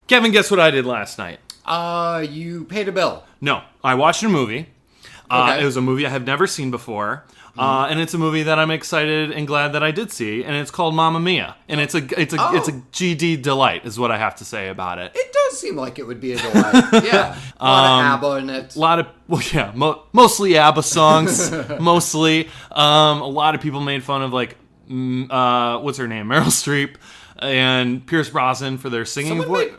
Kevin, guess what I did last night? You paid a bill. No, I watched a movie. Okay. It was a movie I have never seen before. And it's a movie that I'm excited and glad that I did see, and it's called Mamma Mia, and it's a GD delight, is what I have to say about it. It does seem like it would be a delight. Yeah, a lot of ABBA in it. A lot of mostly ABBA songs, mostly. A lot of people made fun of what's her name, Meryl Streep and Pierce Brosnan for their singing voices,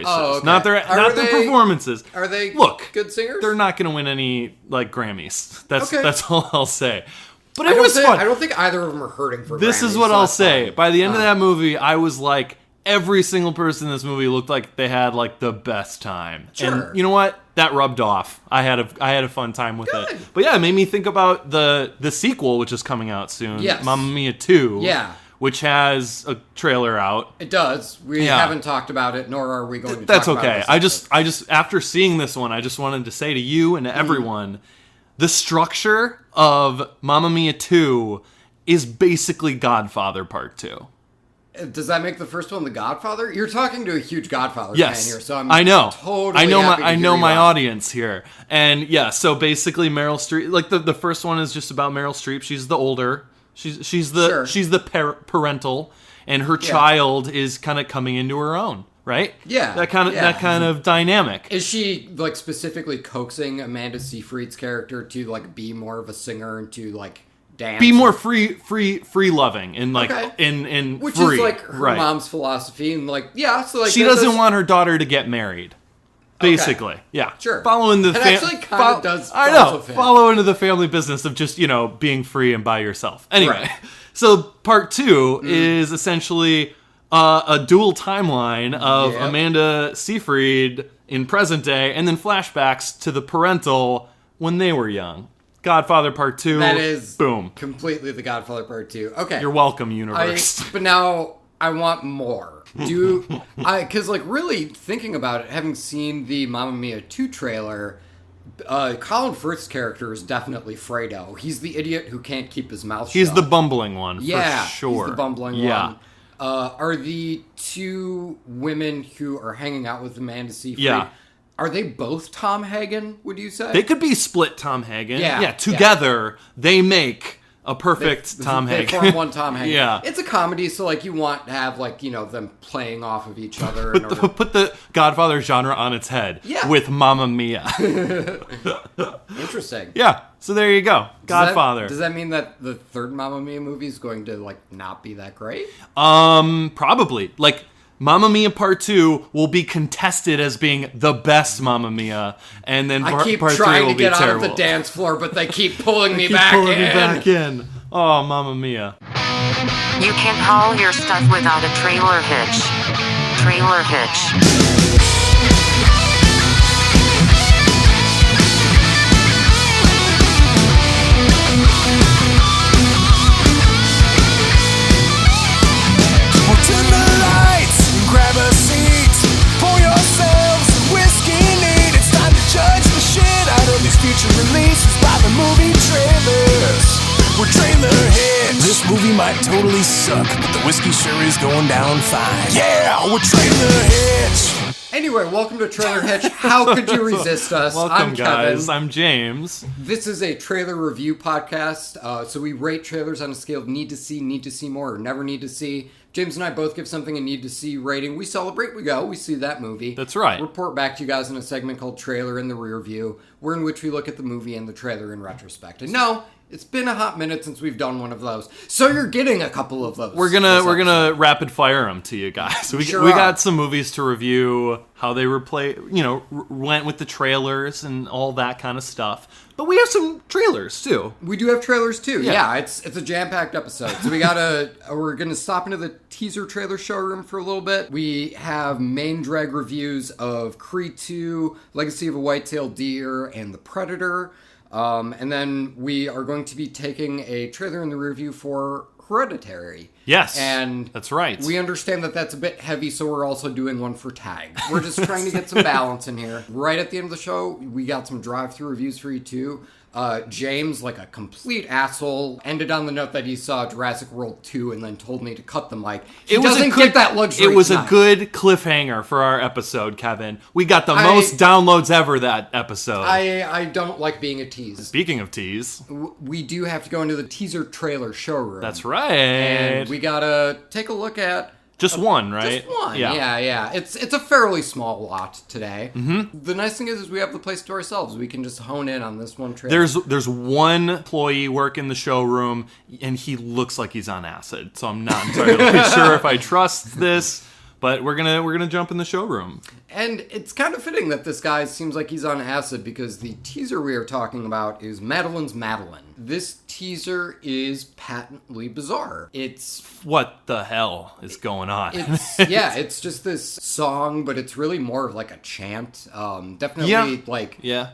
Oh, okay. not their performances. Are they good singers? They're not going to win any Grammys. Okay. That's all I'll say. But it was fun. I don't think either of them are hurting for This Grammys, is what so I'll that's say. fine. By the end of that movie, I was like, every single person in this movie looked like they had the best time. Sure. And you know what? That rubbed off. I had a fun time with Good. it. But yeah, it made me think about the sequel, which is coming out soon. Yes. Mamma Mia 2. Yeah. Which has a trailer out. It does. We haven't talked about it, nor are we going to That's talk about okay. it. I just after seeing this one, I just wanted to say to you and to everyone, the structure of Mamma Mia 2 is basically Godfather Part 2. Does that make the first one The Godfather? You're talking to a huge Godfather fan here, so I know. Totally I know my audience here. And yeah, so basically Meryl Streep, the first one is just about Meryl Streep. She's the older. She's the parental, and her child is kind of coming into her own, right? Yeah. That kind of dynamic. Is she specifically coaxing Amanda Seyfried's character to be more of a singer and to dance? Be more free loving and in which free. is her mom's philosophy and she doesn't want her daughter to get married. Basically, yeah. Sure. Following the does. I know. Follow into the family business of just being free and by yourself. Anyway, so part 2 is essentially a dual timeline of Amanda Seyfried in present day, and then flashbacks to the parental when they were young. Godfather Part 2. That is boom. Completely The Godfather Part 2. Okay. You're welcome, universe. But now I want more. Because really thinking about it, having seen the Mamma Mia 2 trailer, Colin Firth's character is definitely Fredo. He's the idiot who can't keep his mouth shut. He's the bumbling one, for sure. He's the bumbling one. Are the two women who are hanging out with Amanda Seyfried, are they both Tom Hagen, would you say? They could be split Tom Hagen. Yeah. Together, they make a perfect Tom Hagen. They form one Tom Hagen. Yeah. It's a comedy, so you want to have them playing off of each other. Put the Godfather genre on its head with Mamma Mia. Interesting. Yeah. So there you go. Godfather. Does that mean that the third Mamma Mia movie is going to not be that great? Probably. Mamma Mia Part 2 will be contested as being the best Mamma Mia, and then Part 3 will be terrible. I keep trying to get out of the dance floor, but they keep pulling me back in. Oh, Mamma Mia. You can't haul your stuff without a trailer hitch. Trailer hitch. Grab a seat, pour yourselves some whiskey neat. It's time to judge the shit out of these future releases by the movie trailers. We're trailer hits. This movie might totally suck, but the whiskey sure is going down fine. Yeah, we're trailer hits. Anyway, welcome to Trailer Hitch. How could you resist us? Welcome, I'm Kevin. guys. I'm James. This is a trailer review podcast, so we rate trailers on a scale of need to see more, or never need to see. James and I both give something a need to see rating. We celebrate, we go, we see that movie. That's right. Report back to you guys in a segment called Trailer in the Rear View, in which we look at the movie and the trailer in retrospect. And no, it's been a hot minute since we've done one of those, so you're getting a couple of those. We're gonna rapid fire them to you guys. We got some movies to review, how they went with the trailers and all that kind of stuff. But we have some trailers too. We do have trailers too. Yeah, it's a jam-packed episode. So we're gonna stop into the teaser trailer showroom for a little bit. We have main drag reviews of Creed 2, Legacy of a Whitetail Deer, and The Predator. And then we are going to be taking a trailer in the review for Hereditary. Yes, and that's right. We understand that that's a bit heavy, so we're also doing one for Tag. We're just trying to get some balance in here. Right at the end of the show, we got some Drive-Thru reviews for you too. James, like a complete asshole, ended on the note that he saw Jurassic World 2 and then told me to cut the mic. He doesn't get that luxury. It was tonight. a good cliffhanger for our episode, Kevin. We got the most downloads ever that episode. I don't like being a tease. Speaking of tease, we do have to go into the teaser trailer showroom. That's right. And we gotta take a look at just one, right? Just one. Yeah. It's a fairly small lot today. Mm-hmm. The nice thing is we have the place to ourselves. We can just hone in on this one trailer. There's one employee working the showroom, and he looks like he's on acid. So I'm not entirely sure if I trust this. But we're gonna jump in the showroom. And it's kind of fitting that this guy seems like he's on acid because the teaser we are talking about is Madeline's Madeline. This teaser is patently bizarre. It's... What the hell is going on? It's just this song, but it's really more of like a chant. Definitely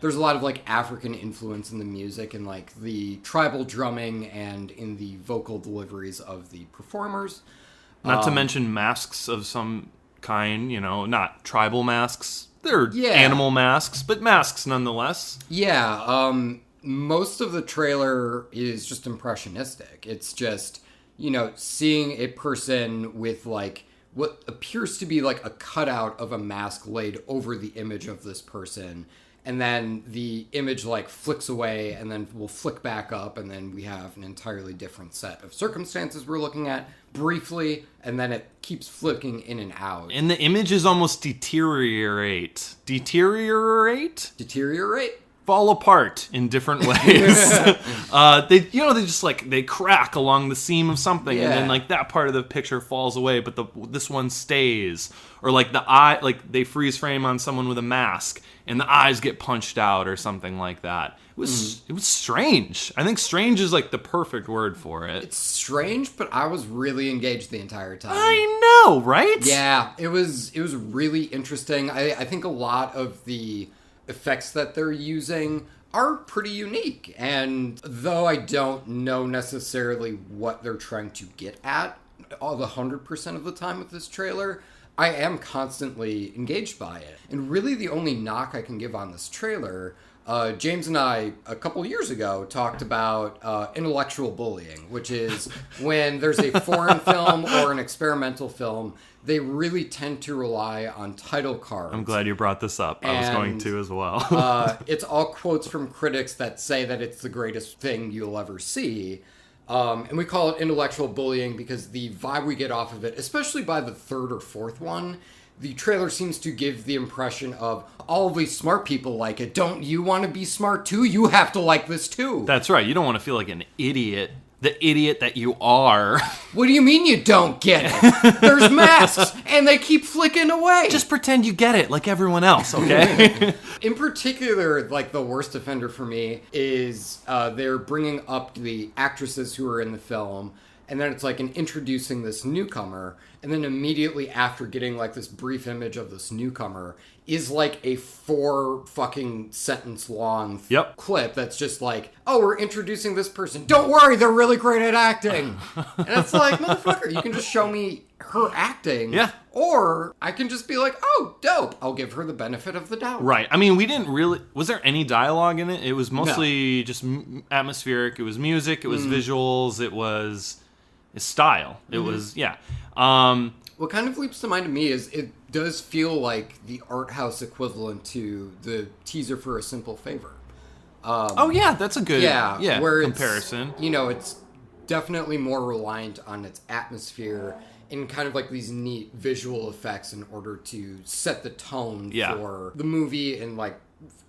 there's a lot of like African influence in the music and like the tribal drumming and in the vocal deliveries of the performers. Not to mention masks of some kind, not tribal masks. They're animal masks, but masks nonetheless. Yeah, most of the trailer is just impressionistic. It's just, seeing a person with like what appears to be like a cutout of a mask laid over the image of this person. And then the image like flicks away and then will flick back up. And then we have an entirely different set of circumstances we're looking at briefly. And then it keeps flicking in and out. And the images almost deteriorate. Deteriorate? Fall apart in different ways. They just like, they crack along the seam of something. And then like that part of the picture falls away, but this one stays. Or like the eye, like they freeze frame on someone with a mask and the eyes get punched out or something like that. It was strange. I think strange is like the perfect word for it. It's strange, but I was really engaged the entire time. I know, right? Yeah, it was really interesting. I think a lot of the effects that they're using are pretty unique. And though I don't know necessarily what they're trying to get at all the 100% of the time with this trailer, I am constantly engaged by it. And really the only knock I can give on this trailer, James and I, a couple years ago, talked about intellectual bullying, which is when there's a foreign film or an experimental film, they really tend to rely on title cards. I'm glad you brought this up. I was going to as well. It's all quotes from critics that say that it's the greatest thing you'll ever see. And we call it intellectual bullying because the vibe we get off of it, especially by the third or fourth one, the trailer seems to give the impression of all of these smart people like it. Don't you want to be smart too? You have to like this too. That's right. You don't want to feel like an idiot. The idiot that you are. What do you mean you don't get it? There's masks, and they keep flicking away. Just pretend you get it like everyone else, okay? In particular, like, the worst offender for me is they're bringing up the actresses who are in the film, and then it's like introducing this newcomer, and then immediately after getting like this brief image of this newcomer is like a 4 fucking sentence long clip that's just like, oh, we're introducing this person. Don't worry, they're really great at acting. And it's like, motherfucker, you can just show me her acting. Yeah. Or I can just be like, oh, dope. I'll give her the benefit of the doubt. Right. I mean, we didn't really... Was there any dialogue in it? It was mostly just atmospheric. It was music. It was visuals. It was... style. It was, what kind of leaps to mind to me is it does feel like the art house equivalent to the teaser for A Simple Favor. That's a good where comparison. It's definitely more reliant on its atmosphere and kind of like these neat visual effects in order to set the tone for the movie and like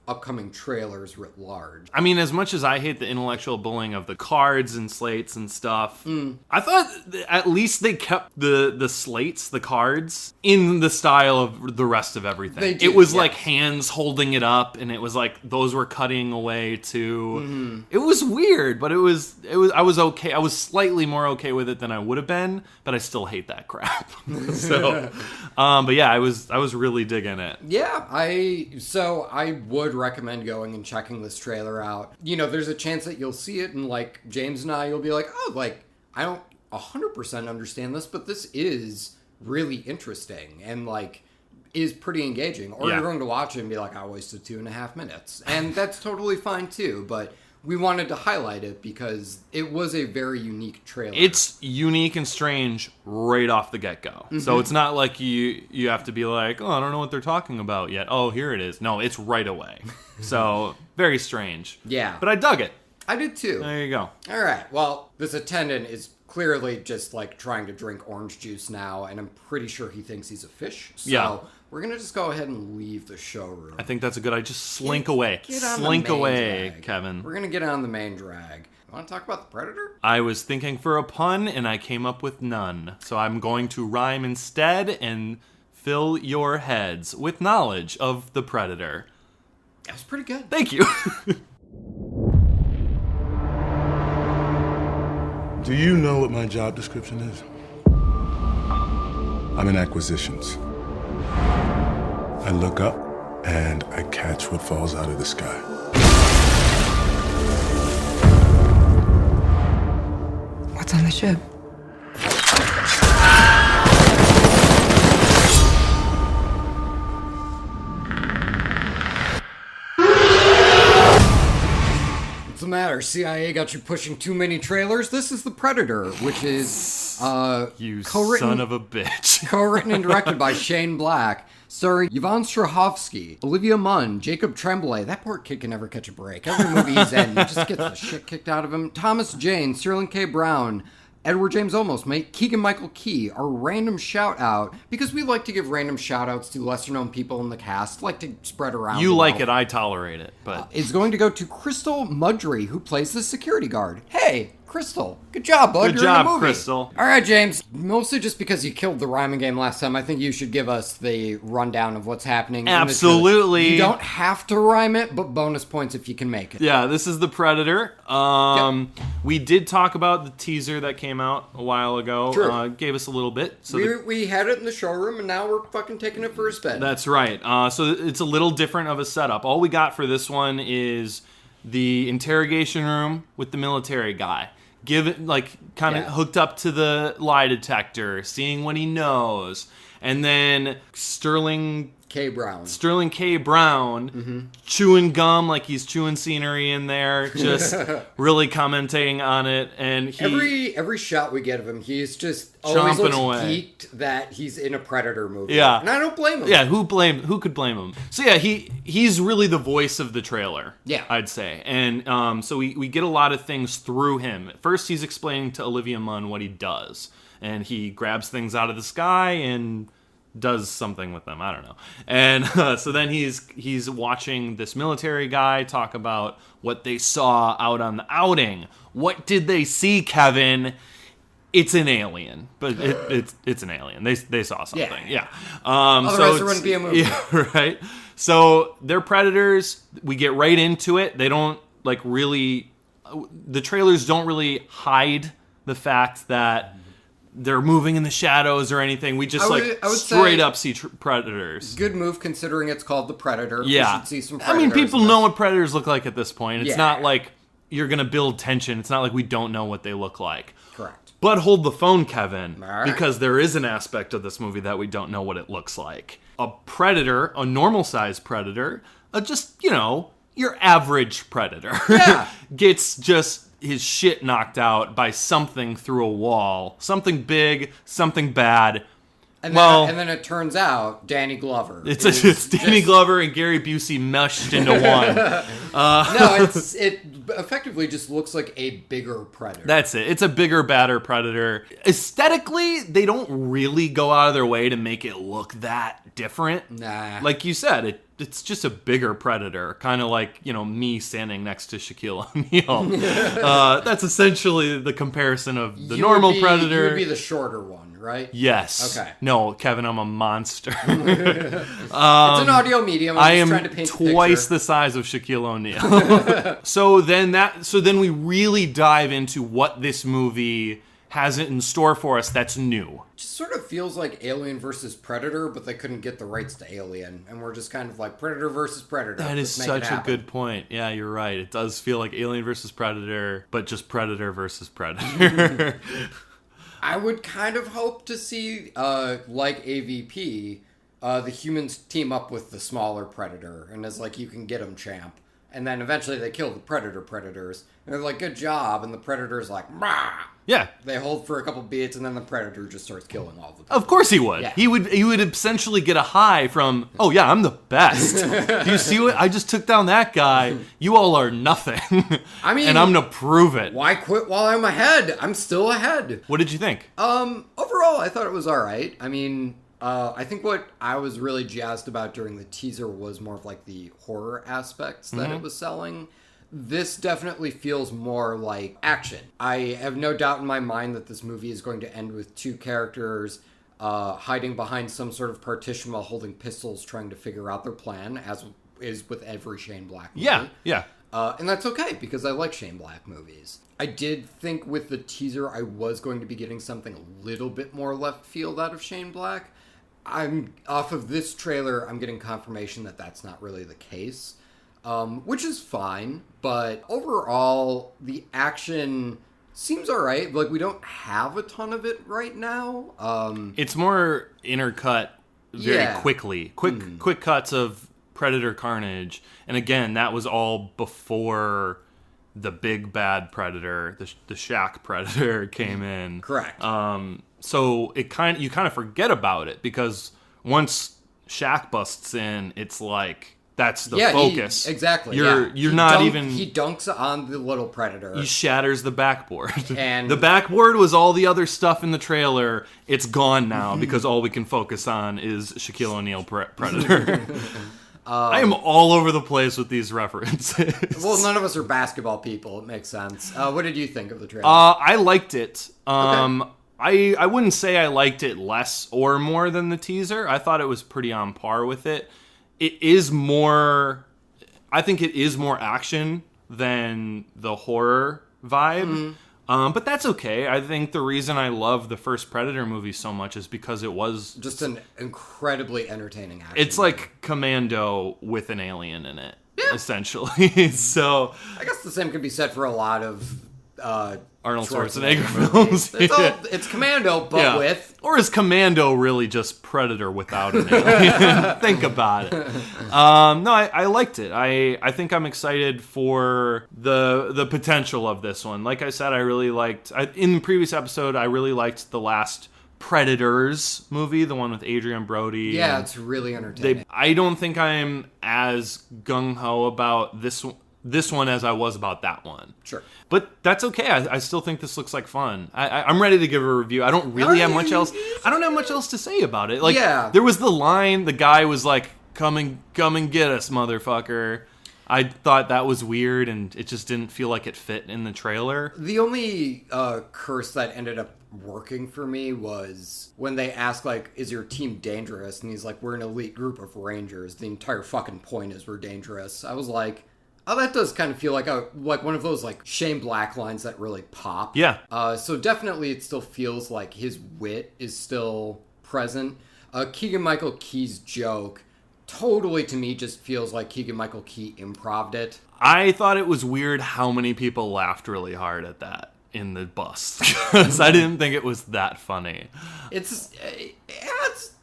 upcoming trailers writ large. I mean, as much as I hate the intellectual bullying of the cards and slates and stuff, I thought at least they kept the slates, the cards, in the style of the rest of everything. They did, it was like hands holding it up, and it was like those were cutting away too. It was weird, but it was I was okay. I was slightly more okay with it than I would have been, but I still hate that crap. So, but yeah, I was really digging it. Yeah, I would recommend going and checking this trailer out. There's a chance that you'll see it and like James and I, you'll be like, oh, like I don't 100% understand this, but this is really interesting and, like, is pretty engaging. Or you're going to watch it and be like, I wasted 2.5 minutes. And that's totally fine, too. But we wanted to highlight it because it was a very unique trailer. It's unique and strange right off the get-go. Mm-hmm. So it's not like you have to be like, oh, I don't know what they're talking about yet. Oh, here it is. No, it's right away. So very strange. Yeah. But I dug it. I did, too. There you go. All right. Well, this attendant is clearly just, like, trying to drink orange juice now, and I'm pretty sure he thinks he's a fish. So we're going to just go ahead and leave the showroom. I think that's a good idea. Just slink away. Slink away, Kevin. We're going to get on the main drag. Want to talk about the Predator? I was thinking for a pun, and I came up with none. So I'm going to rhyme instead and fill your heads with knowledge of the Predator. That was pretty good. Thank you. Do you know what my job description is? I'm in acquisitions. I look up and I catch what falls out of the sky. What's on the ship? What's the matter? CIA got you pushing too many trailers? This is The Predator, which is you co-written, son of a bitch. co-written and directed by Shane Black, starring Yvonne Strahovski, Olivia Munn, Jacob Tremblay. That poor kid can never catch a break. Every movie he's in, he just gets the shit kicked out of him. Thomas Jane, Sterling K. Brown, Edward James Olmos, Keegan-Michael Key, our random shout-out, because we like to give random shout-outs to lesser-known people in the cast, like to spread around. You like it, I tolerate it, but... It's going to go to Crystal Mudry, who plays the security guard. Hey, Crystal, good job, bud. Good You're in a job, movie. Crystal. All right, James, mostly just because you killed the rhyming game last time, I think you should give us the rundown of what's happening. Absolutely. You don't have to rhyme it, but bonus points if you can make it. Yeah, this is The Predator. We did talk about the teaser that came out a while ago. True. Gave us a little bit. So we had it in the showroom, and now we're fucking taking it for a spin. That's right. So it's a little different of a setup. All we got for this one is the interrogation room with the military guy. Kind of hooked up to the lie detector, seeing what he knows. And then Sterling K. Brown chewing gum like he's chewing scenery in there, just really commentating on it. And every shot we get of him, he's just always looks geeked that he's in a Predator movie. Yeah, and I don't blame him. Yeah, who could blame him? So yeah, he's really the voice of the trailer. Yeah, I'd say. And so we get a lot of things through him. First, he's explaining to Olivia Munn what he does, and he grabs things out of the sky and does something with them. I don't know. And so then he's watching this military guy talk about what they saw out on the outing. What did they see, Kevin? It's an alien, but it's an alien. They saw something. Yeah. Otherwise, there wouldn't be a movie. Yeah, right. So they're predators. We get right into it. They don't really. The trailers don't really hide the fact that they're moving in the shadows or anything. We just I would straight up see predators. Good move considering it's called The Predator. Yeah. We should see some predators. I mean, people know what predators look like at this point. It's not like you're going to build tension. It's not like we don't know what they look like. Correct. But hold the phone, Kevin, because there is an aspect of this movie that we don't know what it looks like. A predator, a normal-sized predator, just, your average predator, gets just his shit knocked out by something through a wall. Something big, something bad. And then it turns out Danny Glover. It's Danny Glover and Gary Busey meshed into one. No, it effectively just looks like a bigger predator. That's it. It's a bigger, badder predator. Aesthetically, they don't really go out of their way to make it look that different. Nah. Like you said, it's just a bigger predator. Kind of like, me standing next to Shaquille O'Neal. That's essentially the comparison of the normal predator. You would be the shorter one, right? Yes. Okay. No, Kevin, I'm a monster. It's an audio medium. I am trying to paint twice the size of Shaquille O'Neal. So then we really dive into what this movie has in store for us that's new. It just sort of feels like Alien versus Predator, but they couldn't get the rights to Alien, and we're just kind of like Predator versus Predator. That is such a good point. Yeah, you're right. It does feel like Alien versus Predator, but just Predator versus Predator. I would kind of hope to see, like AVP, the humans team up with the smaller predator, and it's like, you can get them, champ. And then eventually they kill the predators. And they're like, good job. And the predator's like, bah! Yeah. They hold for a couple beats, and then the predator just starts killing all the people. Of course he would. Yeah. He would essentially get a high from, oh yeah, I'm the best. Do you see what? I just took down that guy. You all are nothing. I mean... and I'm going to prove it. Why quit while I'm ahead? I'm still ahead. What did you think? Overall, I thought it was all right. I mean... I think what I was really jazzed about during the teaser was more of like the horror aspects that it was selling. This definitely feels more like action. I have no doubt in my mind that this movie is going to end with two characters hiding behind some sort of partition while holding pistols, trying to figure out their plan, as is with every Shane Black movie. Yeah. And that's okay, because I like Shane Black movies. I did think with the teaser I was going to be getting something a little bit more left field out of Shane Black. I'm off of this trailer, I'm getting confirmation that that's not really the case, which is fine. But overall, the action seems all right. Like, we don't have a ton of it right now. It's more intercut very quickly. Quick cuts of Predator carnage. And again, that was all before the big bad Predator, the Shack Predator came in. Correct. So you kind of forget about it, because once Shaq busts in, it's like that's the focus. Exactly. You're not even. He dunks on the little predator. He shatters the backboard. And the backboard was all the other stuff in the trailer. It's gone now because all we can focus on is Shaquille O'Neal Predator. I am all over the place with these references. Well, none of us are basketball people. It makes sense. What did you think of the trailer? I liked it. Okay. I wouldn't say I liked it less or more than the teaser. I thought it was pretty on par with it. It is more... I think it is more action than the horror vibe. But that's okay. I think the reason I love the first Predator movie so much is because it was... just an incredibly entertaining action. It's like Commando with an alien in it, essentially. So... I guess the same could be said for a lot of... Arnold Schwarzenegger films. It's Commando, but with... Or is Commando really just Predator without an alien? Think about it. No, I liked it. I think I'm excited for the potential of this one. Like I said, I really liked... in the previous episode, I really liked the last Predators movie, the one with Adrian Brody. Yeah, it's really entertaining. I don't think I'm as gung-ho about this one as I was about that one. Sure. But that's okay. I still think this looks like fun. I'm ready to give a review. I don't really have much else. I don't have much else to say about it. Like, there was the line, the guy was like, come and get us, motherfucker. I thought that was weird, and it just didn't feel like it fit in the trailer. The only curse that ended up working for me was when they asked, like, is your team dangerous? And he's like, we're an elite group of Rangers. The entire fucking point is we're dangerous. I was like... oh, that does kind of feel like one of those like Shane Black lines that really pop. Yeah. So definitely it still feels like his wit is still present. Keegan-Michael Key's joke totally to me just feels like Keegan-Michael Key improv'd it. I thought it was weird how many people laughed really hard at that in the bus, because I didn't think it was that funny. It's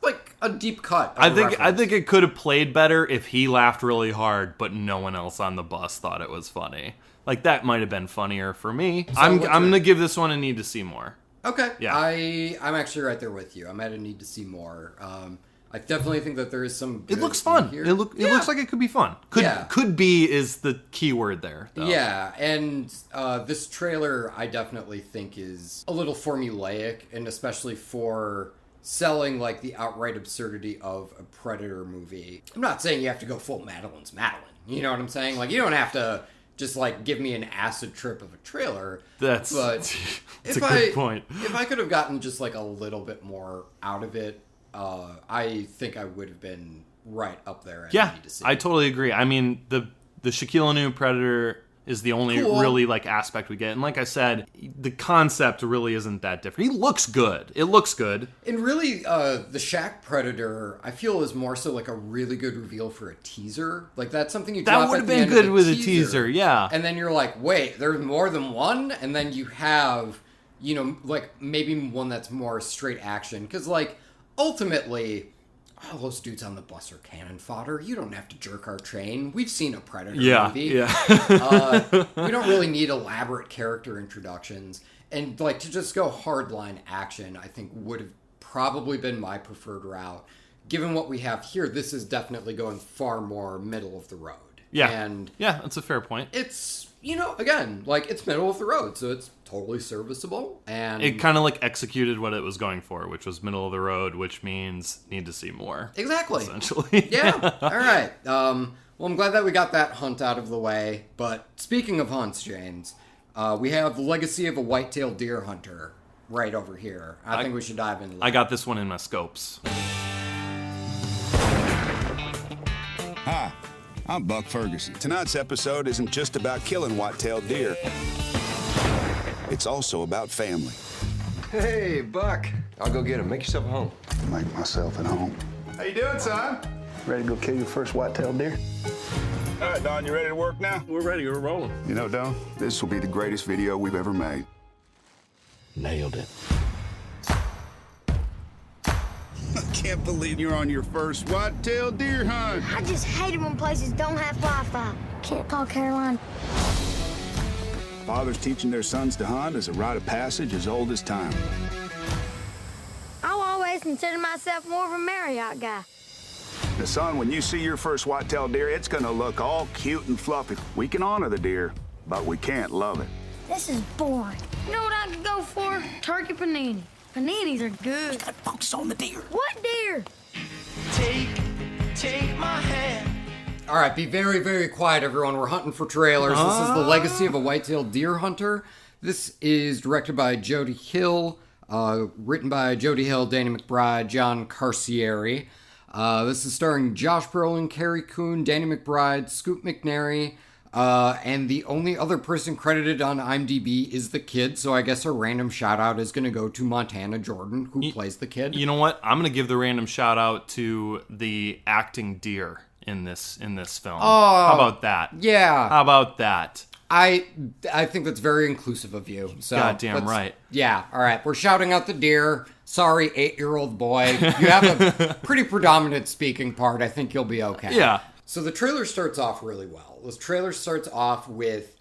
like a deep cut. I think it could have played better if he laughed really hard, but no one else on the bus thought it was funny. Like, that might have been funnier for me. So I'm gonna give this one a need to see more. Okay. Yeah. I'm actually right there with you. I'm at a need to see more. I definitely think that there is some... It looks fun. Here. It looks like it could be fun. Could be is the key word there, though. Yeah, and this trailer I definitely think is a little formulaic, and especially for selling like the outright absurdity of a Predator movie. I'm not saying you have to go full Madeline's Madeline. You know what I'm saying? Like, you don't have to just like give me an acid trip of a trailer. That's a good point. If I could have gotten just like a little bit more out of it, I think I would have been right up there. Yeah, I totally agree. I mean, the Shaquille O'Neal Predator is the only really like aspect we get, and like I said, the concept really isn't that different. He looks good. It looks good. And really, the Shaq Predator, I feel, is more so like a really good reveal for a teaser. Like, that's something you drop that would have at the been end good of with teaser, a teaser, yeah. And then you're like, wait, there's more than one, and then you have you know, like, maybe one that's more straight action. Because, like, ultimately, all those dudes on the bus are cannon fodder. You don't have to jerk our chain. We've seen a Predator movie. Yeah. We don't really need elaborate character introductions. And, like, to just go hardline action, I think would have probably been my preferred route. Given what we have here, this is definitely going far more middle of the road. Yeah. And yeah, that's a fair point. it's, you know, again, like, it's middle of the road, so it's totally serviceable. And It kind of like executed what it was going for, which was middle of the road, which means need to see more. exactly. Essentially. Yeah. All right. Well, I'm glad that we got that hunt out of the way. But speaking of hunts, James, we have the Legacy of a Whitetail Deer Hunter right over here. I think we should dive into that. I got this one in my scopes. Hi, I'm Buck Ferguson. Tonight's episode isn't just about killing white-tailed deer. It's also about family. Hey, Buck. I'll go get him. Make yourself at home. Make myself at home. How you doing, son? Ready to go kill your first white-tailed deer? All right, Don, you ready to work now? We're ready. We're rolling. You know, Don, this will be the greatest video we've ever made. Nailed it. I can't believe you're on your first white-tailed deer hunt. I just hate it when places don't have Wi-Fi. Can't call Caroline. Fathers teaching their sons to hunt is a rite of passage as old as time. I'll always consider myself more of a Marriott guy. Now, son, when you see your first white-tailed deer, it's gonna look all cute and fluffy. We can honor the deer, but we can't love it. This is boring. You know what I could go for? Turkey panini. Paninis are good. Gotta focus on the deer. What deer? Take my hand. All right, be very, very quiet, everyone. We're hunting for trailers. This is The Legacy of a Whitetail Deer Hunter. This is directed by Jody Hill, written by Jody Hill, Danny McBride, John Carcieri. This is starring Josh Brolin, Carrie Coon, Danny McBride, Scoop McNairy, and the only other person credited on IMDb is the kid, so I guess a random shout-out is going to go to Montana Jordan, who plays the kid. You know what? I'm going to give the random shout out to the acting deer in this film. Oh, how about that? Yeah. How about that? I think that's very inclusive of you. So Goddamn right. Yeah, all right. We're shouting out the deer. Sorry, 8-year-old boy. You have a pretty predominant speaking part. I think you'll be okay. Yeah. So the trailer starts off really well. This trailer starts off with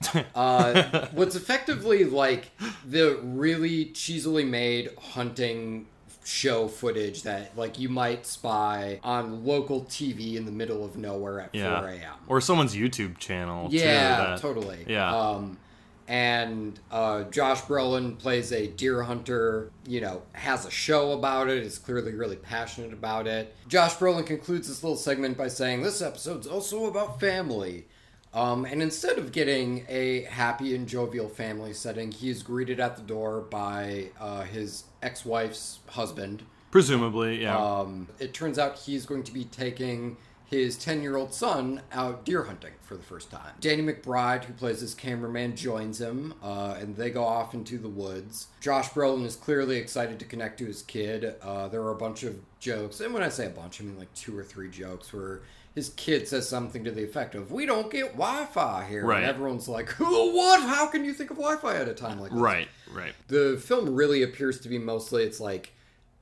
what's effectively like the really cheesily made hunting show footage that like you might spy on local TV in the middle of nowhere at 4 a.m. Or someone's YouTube channel. Yeah, too, totally. Yeah. And Josh Brolin plays a deer hunter, you know, has a show about it, is clearly really passionate about it. Josh Brolin concludes this little segment by saying, this episode's also about family. And instead of getting a happy and jovial family setting, he is greeted at the door by his ex-wife's husband. Presumably, yeah. It turns out he's going to be taking his 10-year-old son out deer hunting for the first time. Danny McBride, who plays his cameraman, joins him, and they go off into the woods. Josh Brolin is clearly excited to connect to his kid. There are a bunch of jokes, and when I say a bunch, I mean like 2 or 3 jokes where his kid says something to the effect of, "We don't get Wi-Fi here." Right. And everyone's like, "Who? What? How can you think of Wi-Fi at a time like this?" Right. The film really appears to be mostly, it's like,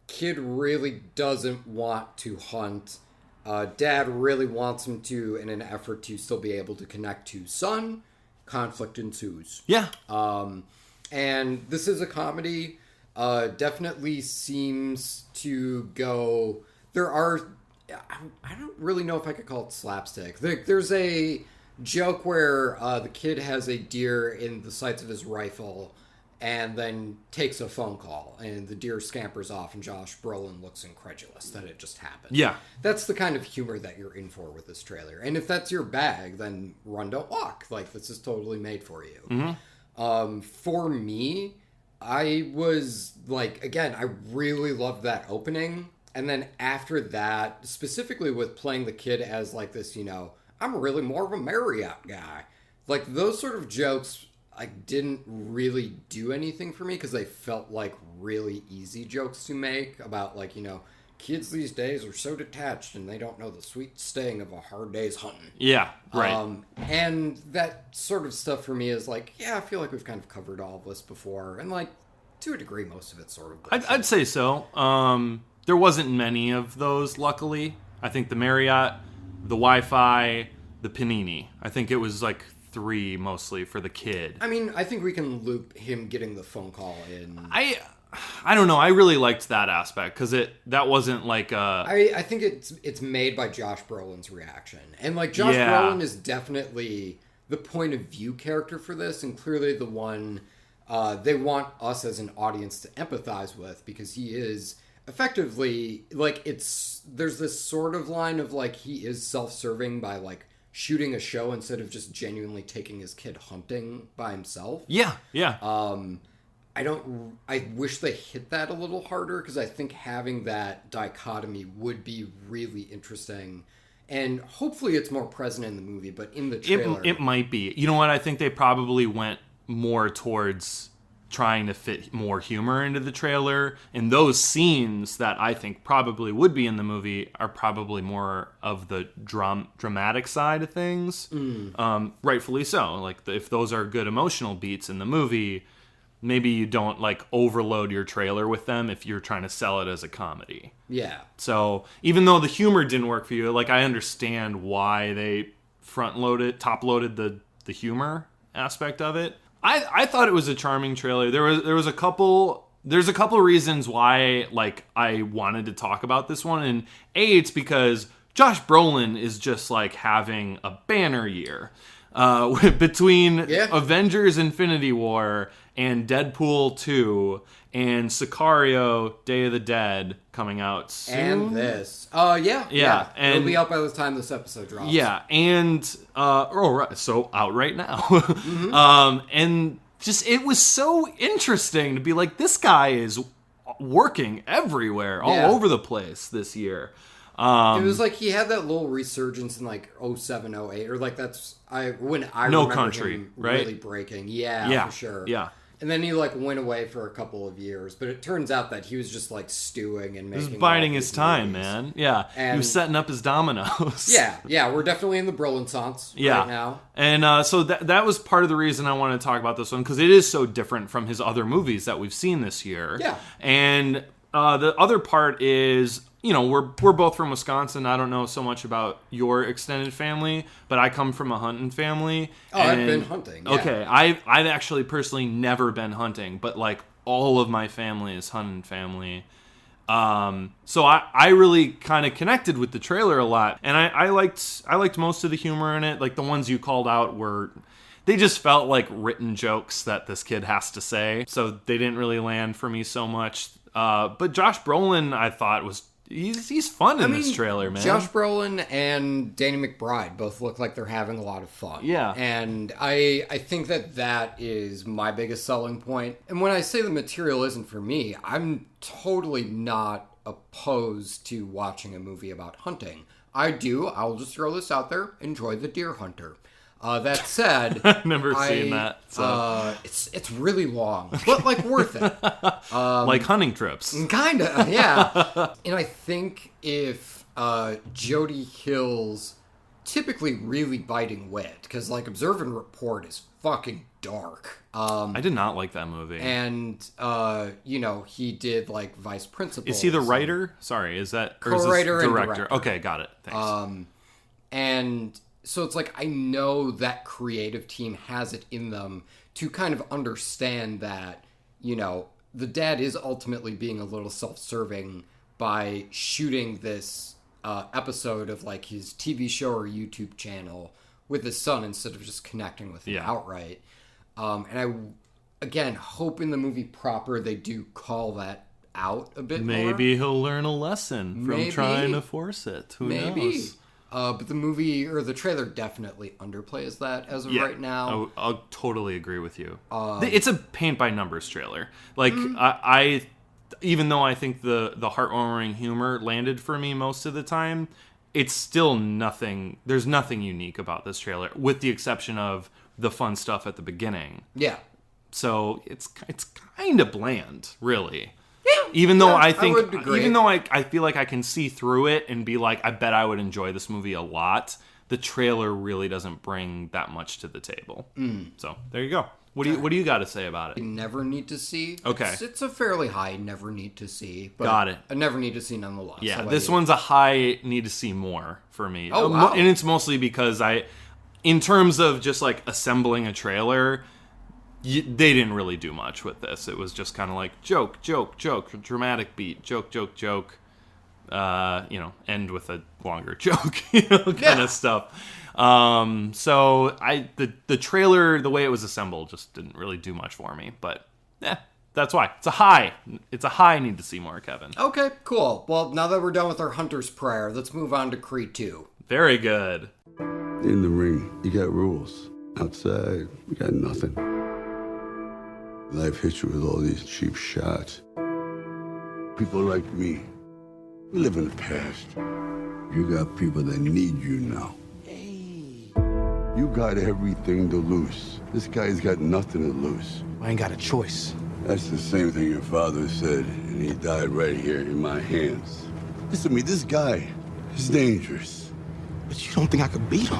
kid really doesn't want to hunt. Dad really wants him to in an effort to still be able to connect to son. Conflict ensues. Yeah. And this is a comedy. Definitely seems to go... There are... I don't really know if I could call it slapstick. There's a joke where the kid has a deer in the sights of his rifle and then takes a phone call, and the deer scampers off, and Josh Brolin looks incredulous that it just happened. Yeah. That's the kind of humor that you're in for with this trailer. And if that's your bag, then run, don't walk. Like, this is totally made for you. Mm-hmm. For me, I was, like, again, I really loved that opening. And then after that, specifically with playing the kid as, like, this, you know, I'm really more of a Marriott guy. Like, those sort of jokes... didn't really do anything for me because they felt like really easy jokes to make about, like, you know, kids these days are so detached and they don't know the sweet sting of a hard day's hunting. Yeah, right. And that sort of stuff for me is like, yeah, I feel like we've kind of covered all of this before. And, like, To a degree, most of it's sort of I'd say so. There wasn't many of those, luckily. I think the Marriott, the Wi-Fi, the Panini. I think it was like 3 mostly for the kid. I mean, I think we can loop him getting the phone call in. I don't know. I really liked that aspect because that wasn't like a... I think it's made by Josh Brolin's reaction. And like Josh Brolin is definitely the point of view character for this, and clearly the one they want us as an audience to empathize with, because he is effectively like there's this sort of line of like he is self-serving by like shooting a show instead of just genuinely taking his kid hunting by himself. Yeah. I wish they hit that a little harder, because I think having that dichotomy would be really interesting, and hopefully it's more present in the movie, but in the trailer it might be. You know what? I think they probably went more towards trying to fit more humor into the trailer, and those scenes that I think probably would be in the movie are probably more of the dramatic side of things. Rightfully so. Like if those are good emotional beats in the movie, maybe you don't like overload your trailer with them if you're trying to sell it as a comedy. Yeah. So even though the humor didn't work for you, like I understand why they top loaded the humor aspect of it. I thought it was a charming trailer. There's a couple reasons why like I wanted to talk about this one, and it's because Josh Brolin is just like having a banner year. Between Avengers Infinity War and Deadpool 2 and Sicario Day of the Dead coming out soon. And this. Yeah. And it'll be out by the time this episode drops. Yeah, and so out right now. And just it was so interesting to be like, this guy is working everywhere, all over the place this year. It was like he had that little resurgence in like 07, 08, or like when I No remember Country, him right? really breaking. Yeah, for sure. Yeah. And then he like went away for a couple of years, but it turns out that he was just like stewing and making. He was biding his time, man. Yeah, and he was setting up his dominoes. Yeah, we're definitely in the Brolin-sance right now. And so that was part of the reason I wanted to talk about this one, because it is so different from his other movies that we've seen this year. Yeah, and the other part is, you know, we're both from Wisconsin. I don't know so much about your extended family, but I come from a hunting family. I've been hunting. Yeah. Okay, I've actually personally never been hunting, but like all of my family is hunting family. So I really kind of connected with the trailer a lot, and I liked most of the humor in it. Like the ones you called out they just felt like written jokes that this kid has to say, so they didn't really land for me so much. But Josh Brolin, I thought he's fun in this trailer, man. Josh Brolin and Danny McBride both look like they're having a lot of fun. Yeah. And I think that is my biggest selling point. And when I say the material isn't for me, I'm totally not opposed to watching a movie about hunting. I'll just throw this out there, enjoy The Deer Hunter. That said, I've never seen that. So. It's really long, but like worth it. Like hunting trips. Kinda, yeah. And I think if Jody Hill's typically really biting wit, because like Observe and Report is fucking dark. I did not like that movie. And he did like Vice Principals. Is he the writer? Sorry, is that co-writer or is this and director? Okay, got it. Thanks. And so it's like I know that creative team has it in them to kind of understand that, you know, the dad is ultimately being a little self-serving by shooting this episode of like his TV show or YouTube channel with his son instead of just connecting with him outright. And I, again, hope in the movie proper they do call that out a bit more. Maybe he'll learn a lesson from trying to force it. Who knows? But the movie or the trailer definitely underplays that as of right now. I'll totally agree with you. It's a paint by numbers trailer. Like I even though I think the heartwarming humor landed for me most of the time, it's still nothing. There's nothing unique about this trailer, with the exception of the fun stuff at the beginning. Yeah. So it's kind of bland, really. Yeah, even though I feel like I can see through it and be like, I bet I would enjoy this movie a lot, the trailer really doesn't bring that much to the table. So there you go. What do you got to say about it? Never need to see. Okay. It's a fairly high never need to see. But got it. A never need to see nonetheless. Yeah, this one's a high need to see more for me. Oh, wow. And it's mostly because in terms of just like assembling a trailer, they didn't really do much with this. It was just kind of like joke, joke, joke, dramatic beat, joke, joke, joke. End with a longer joke, kind of stuff. So the trailer, the way it was assembled, just didn't really do much for me. But that's why it's a high. It's a high need to see more, Kevin. Okay, cool. Well, now that we're done with our Hunter's Prayer, let's move on to Creed 2. Very good. In the ring, you got rules. Outside, we got nothing. Life hits you with all these cheap shots. People like me, we live in the past. You got people that need you now. Hey. You got everything to lose. This guy's got nothing to lose. I ain't got a choice. That's the same thing your father said, and he died right here in my hands. Listen to me, this guy is dangerous. But you don't think I could beat him?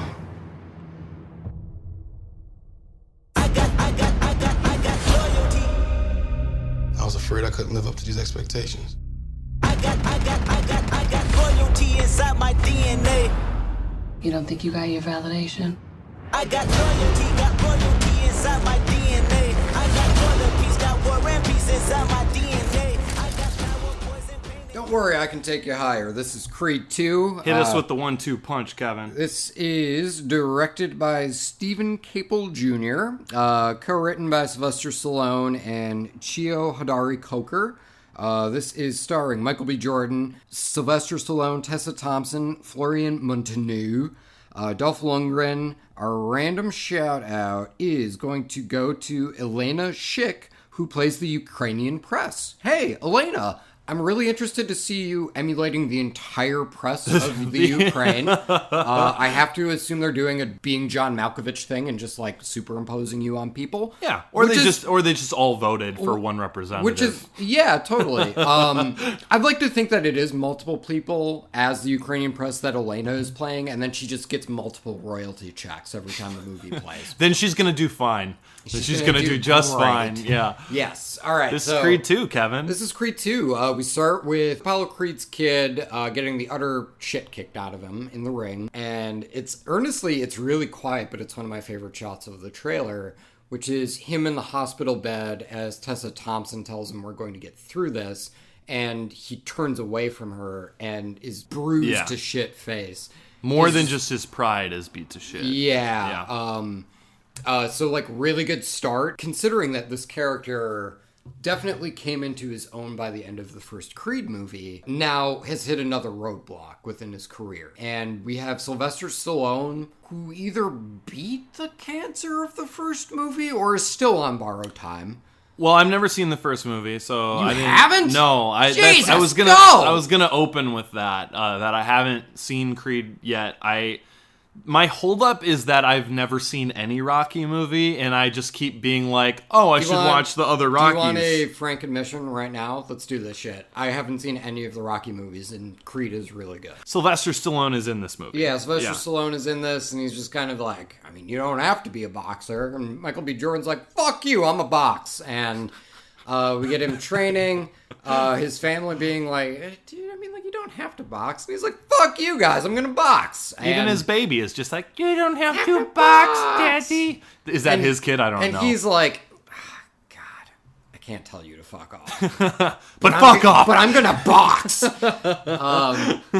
I was afraid I couldn't live up to these expectations. I got loyalty inside my DNA. You don't think you got your validation? I got loyalty inside my DNA. I got war and peace, got war and peace inside my DNA. I got power, poison, pain. Don't worry, I can take you higher. This is Creed 2. Hit us with the 1-2 punch, Kevin. This is directed by Stephen Capel Jr., co-written by Sylvester Stallone and Chio Hodari Coker. This is starring Michael B. Jordan, Sylvester Stallone, Tessa Thompson, Florian Munteanu, Dolph Lundgren. Our random shout out is going to go to Elena Schick, who plays the Ukrainian press. Hey, Elena! I'm really interested to see you emulating the entire press of the Ukraine. I have to assume they're doing a being John Malkovich thing and just like superimposing you on people. Yeah, or they just all voted for one representative. Which is totally. I'd like to think that it is multiple people as the Ukrainian press that Elena is playing, and then she just gets multiple royalty checks every time the movie plays. Then she's gonna do fine. She's gonna do just fine. Yeah. Yes. All right. This is Creed 2, Kevin. This is Creed 2. We start with Apollo Creed's kid getting the utter shit kicked out of him in the ring. And it's really quiet, but it's one of my favorite shots of the trailer, which is him in the hospital bed as Tessa Thompson tells him we're going to get through this. And he turns away from her and is bruised to shit face. More than just his pride is beat to shit. Yeah. So like really good start, considering that this character definitely came into his own by the end of the first Creed movie, now has hit another roadblock within his career. And we have Sylvester Stallone, who either beat the cancer of the first movie or is still on borrowed time. Well, I've never seen the first movie, so I didn't. Haven't? No, I was gonna open with that. That I haven't seen Creed yet. My holdup is that I've never seen any Rocky movie, and I just keep being like, "Oh, I should watch the other Rockies." Do you want a frank admission right now? Let's do this shit. I haven't seen any of the Rocky movies, and Creed is really good. Sylvester Stallone is in this movie. Yeah, Sylvester Stallone is in this, and he's just kind of like, I mean, you don't have to be a boxer. And Michael B. Jordan's like, "Fuck you, I'm a box," and we get him training. His family being like, dude, I mean, like, you don't have to box. And he's like, fuck you guys, I'm gonna box. Even his baby is just like, you don't have to box, Daddy. Is that his kid? I don't know. And he's like, God, I can't tell you to fuck off. but fuck off. But I'm gonna box.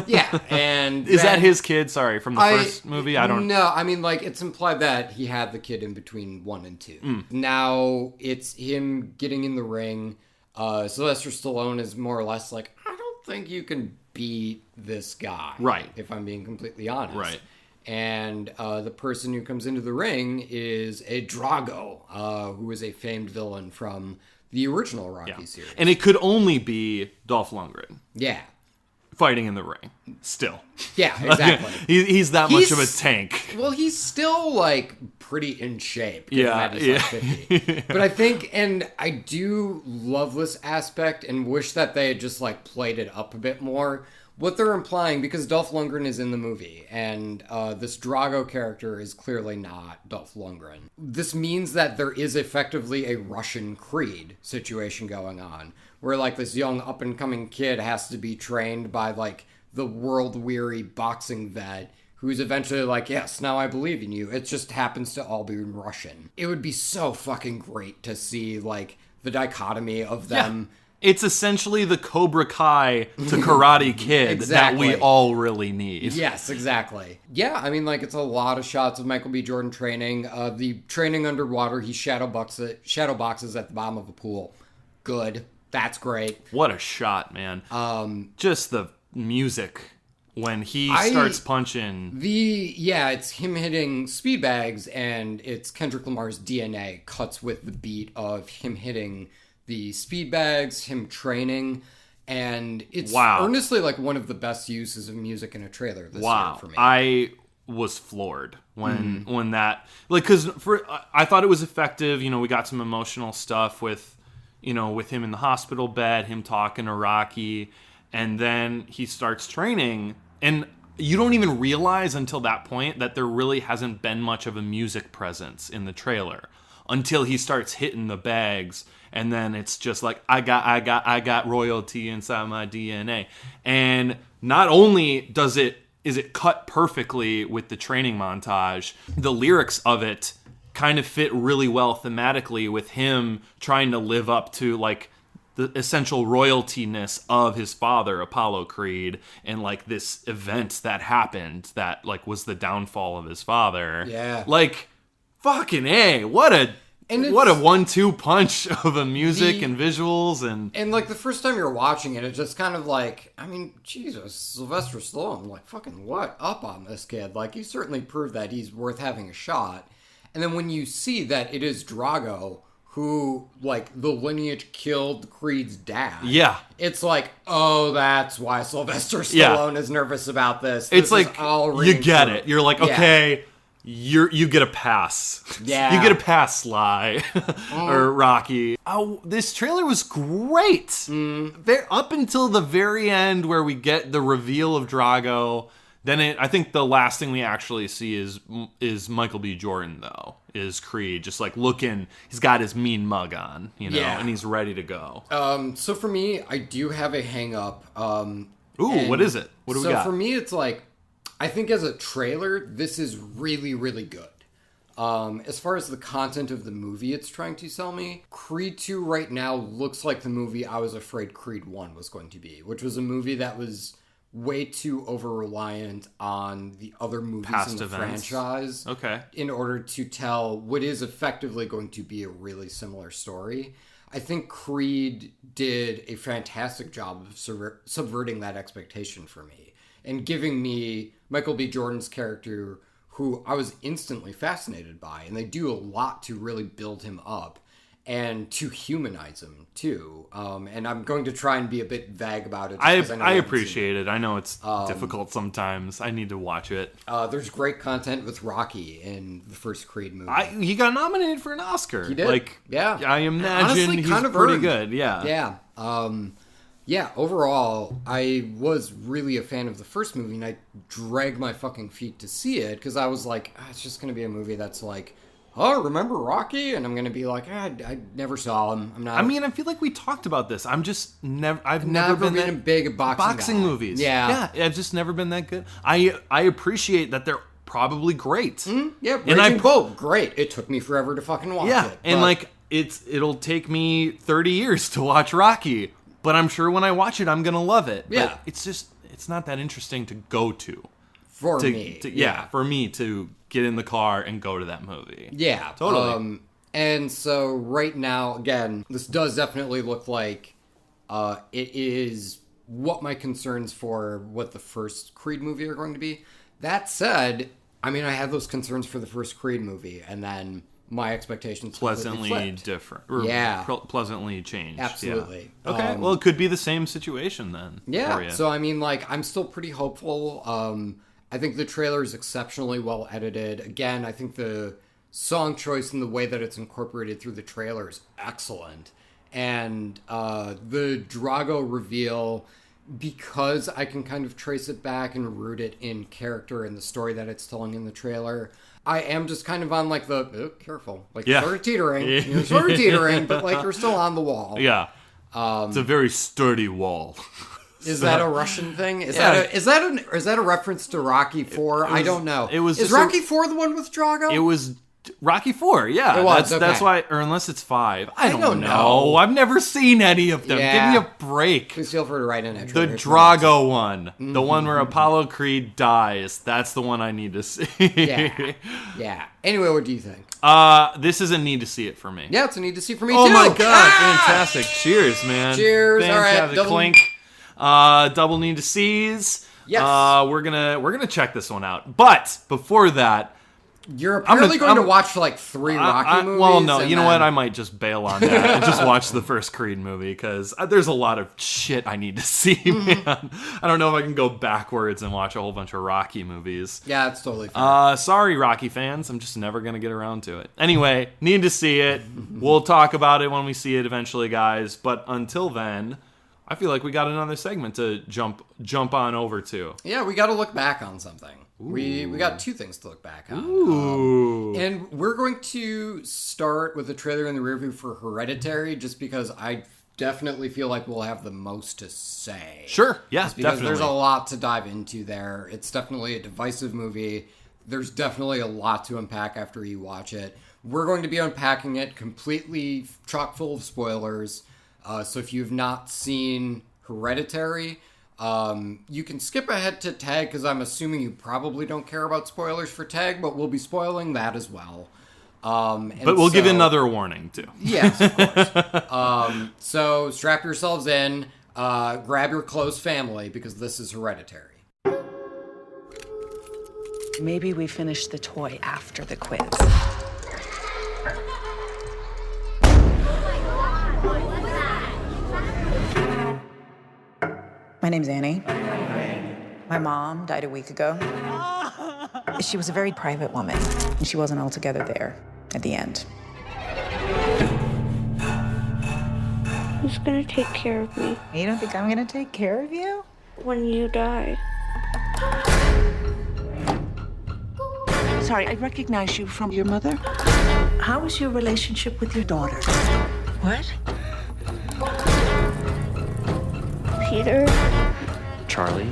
Yeah, and is that his kid? Sorry, from the first movie? I don't know. I mean, like, it's implied that he had the kid in between 1 and 2. Now it's him getting in the ring. Sylvester Stallone is more or less like, I don't think you can beat this guy. Right. If I'm being completely honest. Right. And the person who comes into the ring is a Drago, who is a famed villain from the original Rocky series. And it could only be Dolph Lundgren. Yeah. Fighting in the ring. Still. Yeah, exactly. he's that much of a tank. Well, he's still, like, pretty in shape. Yeah. Like 50. But I think, and I do love this aspect and wish that they had just, like, played it up a bit more, what they're implying, because Dolph Lundgren is in the movie, and this Drago character is clearly not Dolph Lundgren. This means that there is effectively a Russian Creed situation going on, where like this young up-and-coming kid has to be trained by like the world-weary boxing vet who's eventually like, yes, now I believe in you. It just happens to all be in Russian. It would be so fucking great to see like the dichotomy of them. Yeah. It's essentially the Cobra Kai to Karate Kid Exactly. that we all really need. Yes, exactly. Yeah, I mean, like, it's a lot of shots of Michael B. Jordan training. The training underwater, he shadow boxes at the bottom of a pool. Good. That's great. What a shot, man. Just the music when he starts punching. It's him hitting speed bags, and it's Kendrick Lamar's DNA cuts with the beat of him hitting the speed bags, him training, and it's earnestly like one of the best uses of music in a trailer this year for me. I was floored when that, like, because I thought it was effective. You know, we got some emotional stuff with him in the hospital bed, him talking to Rocky, and then he starts training, and you don't even realize until that point that there really hasn't been much of a music presence in the trailer until he starts hitting the bags. And then it's just like, I got royalty inside my DNA. And not only is it cut perfectly with the training montage, the lyrics of it kind of fit really well thematically with him trying to live up to like the essential royalty-ness of his father, Apollo Creed, and like this event that happened that like was the downfall of his father. Yeah. Like, fucking A, what a 1-2 punch of a music and visuals and like the first time you're watching it, it's just kind of like, I mean, Jesus, Sylvester Stallone, like, fucking what up on this kid? Like, he certainly proved that he's worth having a shot. And then when you see that it is Drago who, like, the lineage killed Creed's dad. Yeah. It's like, oh, that's why Sylvester Stallone is nervous about this. It's like, you get it. You're like, okay, you get a pass. Yeah. You get a pass, Sly. Or Rocky. Oh, this trailer was great. Up until the very end where we get the reveal of Drago. Then I think the last thing we actually see is Michael B. Jordan, though, is Creed. Just like looking, he's got his mean mug on, and he's ready to go. So for me, I do have a hang up. What is it? What do we got? So for me, it's like, I think as a trailer, this is really, really good. As far as the content of the movie it's trying to sell me, Creed 2 right now looks like the movie I was afraid Creed 1 was going to be, which was a movie that was way too over-reliant on the other movies in the franchise in order to tell what is effectively going to be a really similar story. I think Creed did a fantastic job of subverting that expectation for me and giving me Michael B. Jordan's character, who I was instantly fascinated by, and they do a lot to really build him up and to humanize him too. And I'm going to try and be a bit vague about it. I appreciate it. I know it's difficult sometimes. I need to watch it. There's great content with Rocky in the first Creed movie. He got nominated for an Oscar. He did. I imagine he's kind of pretty good. Yeah. Overall, I was really a fan of the first movie, and I dragged my fucking feet to see it because I was like, it's just going to be a movie that's like, oh, remember Rocky? And I'm going to be like, I never saw him. I'm not. I mean, I feel like we talked about this. I've never been a big boxing guy. movies. Yeah. I've just never been that good. I appreciate that they're probably great. Raging Bull, great. It took me forever to fucking watch it. And like, it'll take me 30 years to watch Rocky, but I'm sure when I watch it, I'm going to love it. Yeah. But it's not that interesting to go to. For me. For me to get in the car and go to that movie. Yeah. Totally. And so right now, again, this does definitely look like it is what my concerns for what the first Creed movie are going to be. That said, I mean, I had those concerns for the first Creed movie, and then my expectations pleasantly different. Pleasantly changed. Absolutely. Yeah. Okay. Well, it could be the same situation then. Yeah. For you. So, I mean, like, I'm still pretty hopeful. I think the trailer is exceptionally well edited. Again, I think the song choice and the way that it's incorporated through the trailer is excellent. And the Drago reveal because I can kind of trace it back and root it in character and the story that it's telling in the trailer, I am just kind of on like careful, like sort of teetering, you're sort of teetering, but like you're still on the wall. Yeah, it's a very sturdy wall. Is that a Russian thing? Is that a reference to Rocky IV? I don't know. Is Rocky IV the one with Drago? It was Rocky IV. Yeah, it was. That's why, or unless it's 5. I don't know. I've never seen any of them. Yeah. Give me a break. Please feel free to write in it. The Drago one, the one where Apollo Creed dies. That's the one I need to see. Yeah. Anyway, what do you think? This is a need to see it for me. Yeah, it's a need to see for me too. Oh my god! Fantastic. Cheers, man. Cheers. Fantastic. All right. Clink. Double need to sees. Yes. We're gonna check this one out. But before that, you're apparently going to watch like 3 Rocky movies. Well, no, you know what? I might just bail on that and just watch the first Creed movie because there's a lot of shit I need to see, man. I don't know if I can go backwards and watch a whole bunch of Rocky movies. Yeah, it's totally fair. Sorry, Rocky fans. I'm just never going to get around to it. Anyway, need to see it. We'll talk about it when we see it eventually, guys. But until then, I feel like we got another segment to jump on over to. Yeah, we got to look back on something. We got 2 things to look back on. And we're going to start with the trailer in the rearview for Hereditary, just because I definitely feel like we'll have the most to say. Sure, yeah, just because definitely. There's a lot to dive into there. It's definitely a divisive movie. There's definitely a lot to unpack after you watch it. We're going to be unpacking it completely chock full of spoilers. So if you've not seen Hereditary... you can skip ahead to Tag because I'm assuming you probably don't care about spoilers for Tag, but we'll be spoiling that as well. But we'll give another warning too. Yes, of course. So strap yourselves in, grab your close family because this is Hereditary. Maybe we finish the toy after the quiz. My name's Annie. My mom died a week ago. She was a very private woman, and she wasn't altogether there at the end. Who's gonna take care of me? You don't think I'm gonna take care of you? When you die. Sorry, I recognize you from your mother. How is your relationship with your daughter? What? Peter? Charlie?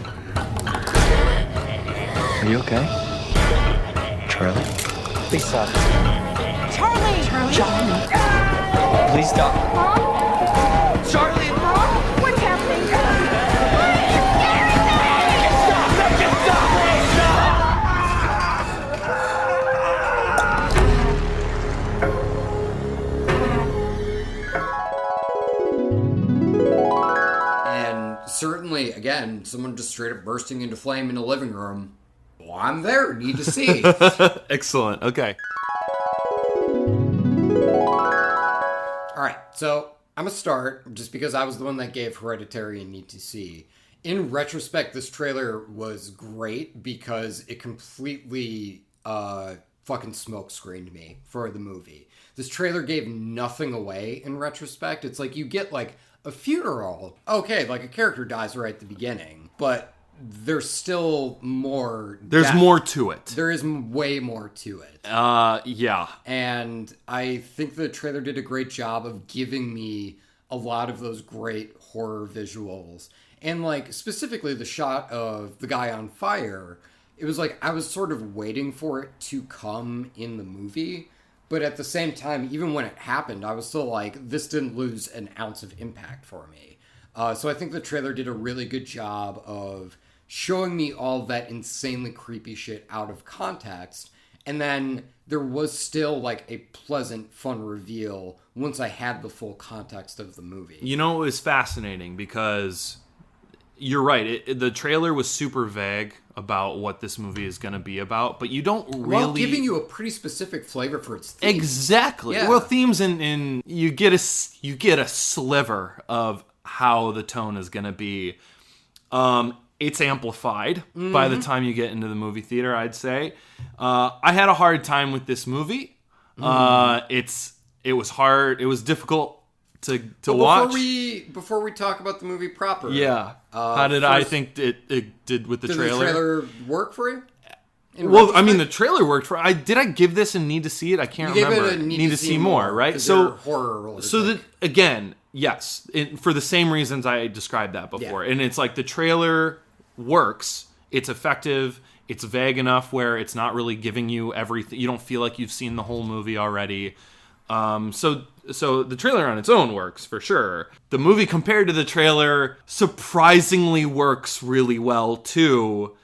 Are you okay? Charlie? Please stop. Charlie! Charlie! Please stop. Mom? Charlie! Mom? What's happening? Certainly, again, someone just straight up bursting into flame in the living room. Well, I'm there. Need to see. Excellent. Okay. All right. So I'm going to start just because I was the one that gave Hereditary a need to see. In retrospect, this trailer was great because it completely fucking smoke screened me for the movie. This trailer gave nothing away in retrospect. It's like you get like a funeral. Okay, like a character dies right at the beginning, but there's still more. There's more to it. There is way more to it. Yeah. And I think the trailer did a great job of giving me a lot of those great horror visuals. And like specifically the shot of the guy on fire, it was like I was sort of waiting for it to come in the movie. But at the same time, even when it happened, I was still like, this didn't lose an ounce of impact for me. So I think the trailer did a really good job of showing me all that insanely creepy shit out of context. And then there was still like a pleasant, fun reveal once I had the full context of the movie. You know, it was fascinating because you're right. The trailer was super vague about what this movie is going to be about, but you don't really... Well, giving you a pretty specific flavor for its themes. Exactly. Yeah. Well, themes in you get a sliver of how the tone is going to be. It's amplified by the time you get into the movie theater, I'd say. I had a hard time with this movie. It was hard. It was difficult watch. Before we talk about the movie proper. Yeah. How did I think it did with the trailer? Did the trailer work for you? Well, I mean, the trailer worked for. Did I give this a need to see it? I can't remember. Gave it a need to see more, right? So horror. Again, yes, for the same reasons I described that before, and it's like the trailer works. It's effective. It's vague enough where it's not really giving you everything. You don't feel like you've seen the whole movie already. So the trailer on its own works for sure. The movie compared to the trailer surprisingly works really well too,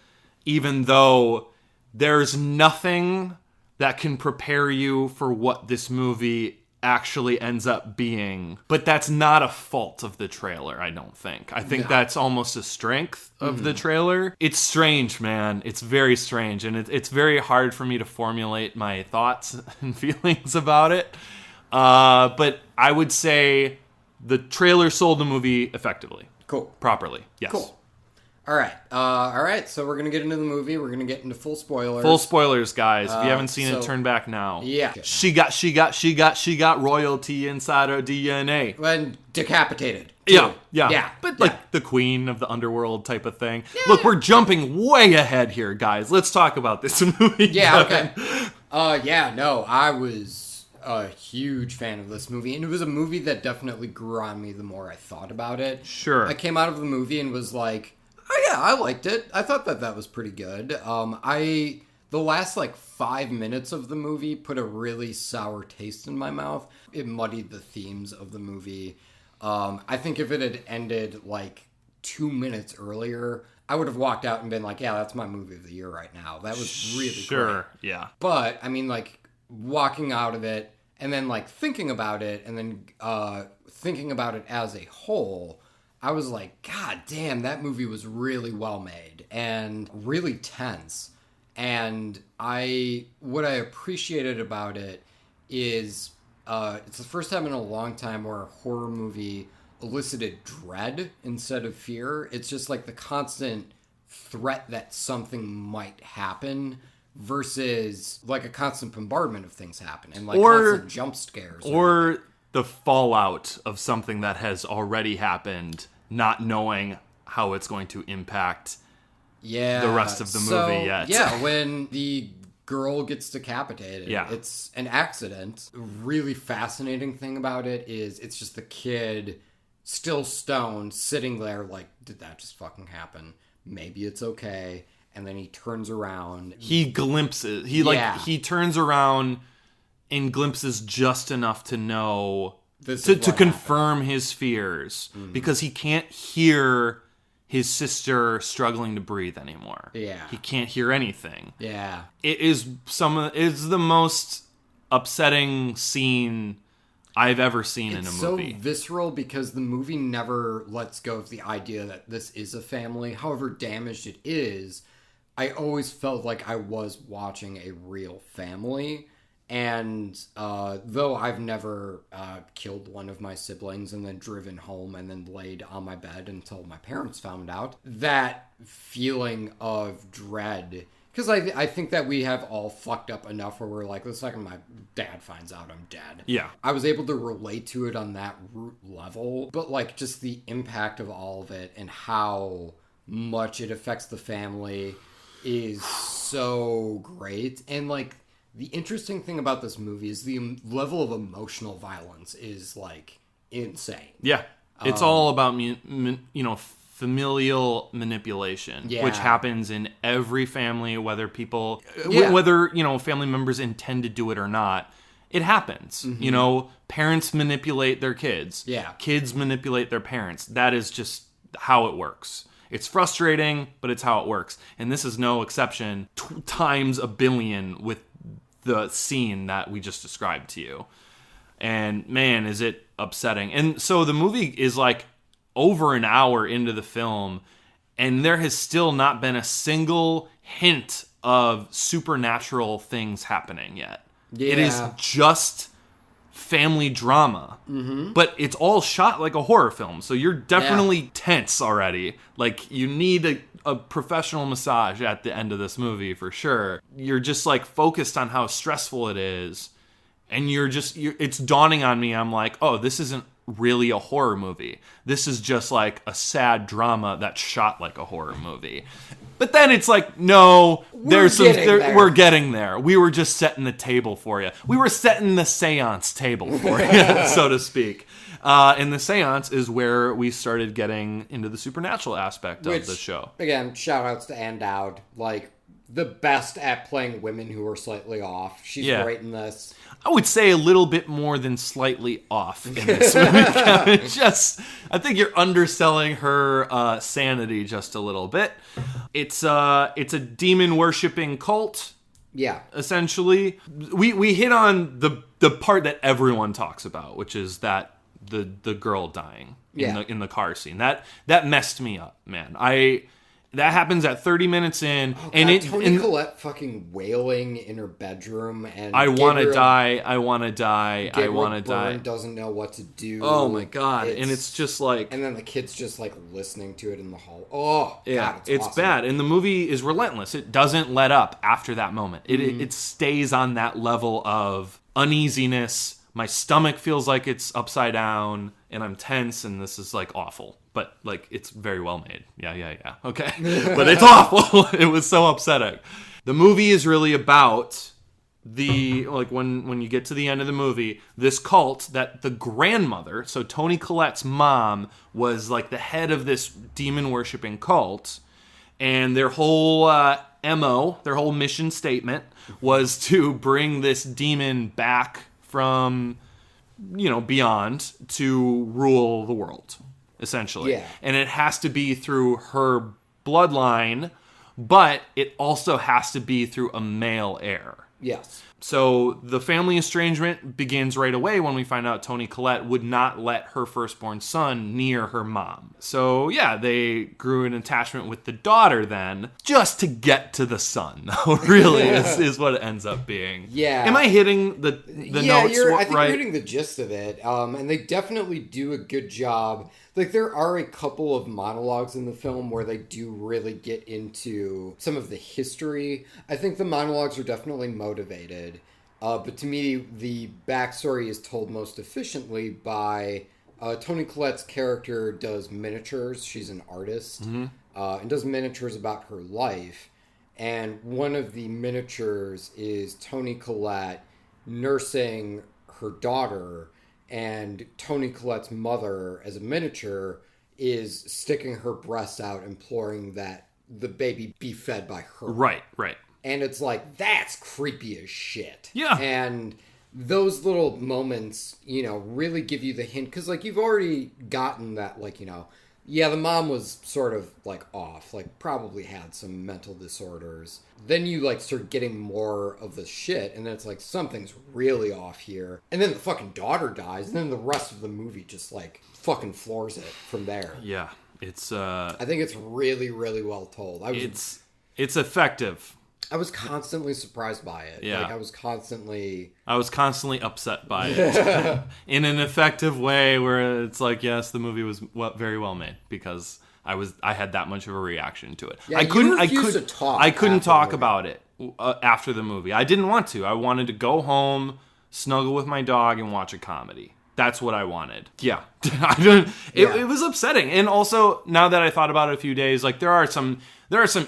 even though there's nothing that can prepare you for what this movie actually ends up being. But that's not a fault of the trailer, I don't think. I think that's almost a strength of the trailer. It's strange, man. It's very strange. And it's very hard for me to formulate my thoughts and feelings about it. But I would say the trailer sold the movie effectively. Cool. Properly. Yes. Cool. All right. So we're going to get into the movie. We're going to get into full spoilers. Full spoilers, guys. If you haven't seen it, turn back now. Yeah. She got royalty inside her DNA. And decapitated. Too. Yeah. But like the queen of the underworld type of thing. Yeah. Look, we're jumping way ahead here, guys. Let's talk about this movie. Yeah, okay. I was a huge fan of this movie. And it was a movie that definitely grew on me the more I thought about it. Sure. I came out of the movie and was like, oh yeah, I liked it. I thought that was pretty good. The last 5 minutes of the movie put a really sour taste in my mouth. It muddied the themes of the movie. I think if it had ended 2 minutes earlier, I would have walked out and been like, yeah, that's my movie of the year right now. That was really great. Yeah. But I mean, walking out of it and then thinking about it and then thinking about it as a whole, I was like, God damn, that movie was really well made and really tense. And what I appreciated about it is it's the first time in a long time where a horror movie elicited dread instead of fear. It's just the constant threat that something might happen versus a constant bombardment of things happening and constant jump scares. Or the fallout of something that has already happened, not knowing how it's going to impact the rest of the movie yet. Yeah, when the girl gets decapitated, it's an accident. A really fascinating thing about it is it's just the kid still stoned, sitting there did that just fucking happen? Maybe it's okay. And then he turns around. He glimpses. He turns around and glimpses just enough to know to confirm his fears, because he can't hear his sister struggling to breathe anymore. Yeah. He can't hear anything. Yeah. It is the most upsetting scene I've ever seen in a movie. It's so visceral because the movie never lets go of the idea that this is a family. However damaged it is, I always felt like I was watching a real family. And though I've never killed one of my siblings and then driven home and then laid on my bed until my parents found out, that feeling of dread, because I think that we have all fucked up enough where we're like, the second my dad finds out, I'm dead. Yeah. I was able to relate to it on that root level, but just the impact of all of it and how much it affects the family is so great. And the interesting thing about this movie is the level of emotional violence is insane. Yeah, it's all about familial manipulation, which happens in every family, whether family members intend to do it or not. It happens. Mm-hmm. Parents manipulate their kids. Yeah, kids manipulate their parents. That is just how it works. It's frustrating, but it's how it works, and this is no exception. Times a billion with the scene that we just described to you. And man, is it upsetting. And so the movie is over an hour into the film, and there has still not been a single hint of supernatural things happening yet. Yeah. It is just family drama. Mm-hmm. But it's all shot like a horror film, so you're definitely tense already. You need a professional massage at the end of this movie for sure. You're just focused on how stressful it is, and it's dawning on me. I'm like, oh, this isn't really a horror movie. This is just like a sad drama that's shot like a horror movie. But then it's like, no, we're getting there. We were just setting the table for you. We were setting the seance table for you, so to speak. And the seance is where we started getting into the supernatural aspect of the show. Again, shout outs to Ann Dowd. Like, the best at playing women who are slightly off. She's great in this. I would say a little bit more than slightly off in this movie. Just, I think you're underselling her sanity just a little bit. It's a demon worshipping cult. Yeah, essentially, we hit on the part that everyone talks about, which is that the girl dying in the car scene. That messed me up, man. That happens at 30 minutes in, and Toni Collette fucking wailing in her bedroom, and I want to die, I want to die, I want to die. Doesn't know what to do. Oh my god! And it's just like, and then the kid's just like listening to it in the hall. Oh yeah, god, it's awesome. bad. And the movie is relentless. It doesn't let up after that moment. It stays on that level of uneasiness. My stomach feels like it's upside down, and I'm tense, and this is like awful. But like, it's very well made. Yeah. Okay. But it's awful. It was so upsetting. The movie is really about when you get to the end of the movie, this cult that the grandmother, so Toni Collette's mom, was like the head of this demon worshipping cult, and their whole MO, their whole mission statement was to bring this demon back from, beyond to rule the world. Essentially. Yeah. And it has to be through her bloodline, but it also has to be through a male heir. Yes. So the family estrangement begins right away when we find out Toni Collette would not let her firstborn son near her mom. So yeah, they grew an attachment with the daughter then, just to get to the son, really, is what it ends up being. Yeah. Am I hitting the notes I think right? you're hitting the gist of it. And they definitely do a good job. Like, there are a couple of monologues in the film where they do really get into some of the history. I think the monologues are definitely motivated. But to me, the backstory is told most efficiently by Toni Collette's character does miniatures. She's an artist. Mm-hmm. And does miniatures about her life. And one of the miniatures is Toni Collette nursing her daughter, and Toni Collette's mother, as a miniature, is sticking her breasts out, imploring that the baby be fed by her. Right. And it's like, that's creepy as shit. Yeah. And those little moments, really give you the hint. Because, you've already gotten that, the mom was sort of, off. Probably had some mental disorders. Then you, start getting more of the shit. And then it's something's really off here. And then the fucking daughter dies. And then the rest of the movie just, fucking floors it from there. Yeah. It's, I think it's really, really well told. It's effective. I was constantly surprised by it. Yeah. I was constantly upset by it in an effective way where it's yes, the movie was very well made because I had that much of a reaction to it. Yeah, I couldn't talk about it after the movie. I didn't want to. I wanted to go home, snuggle with my dog, and watch a comedy. That's what I wanted. Yeah. It was upsetting. And also, now that I thought about it a few days, there are some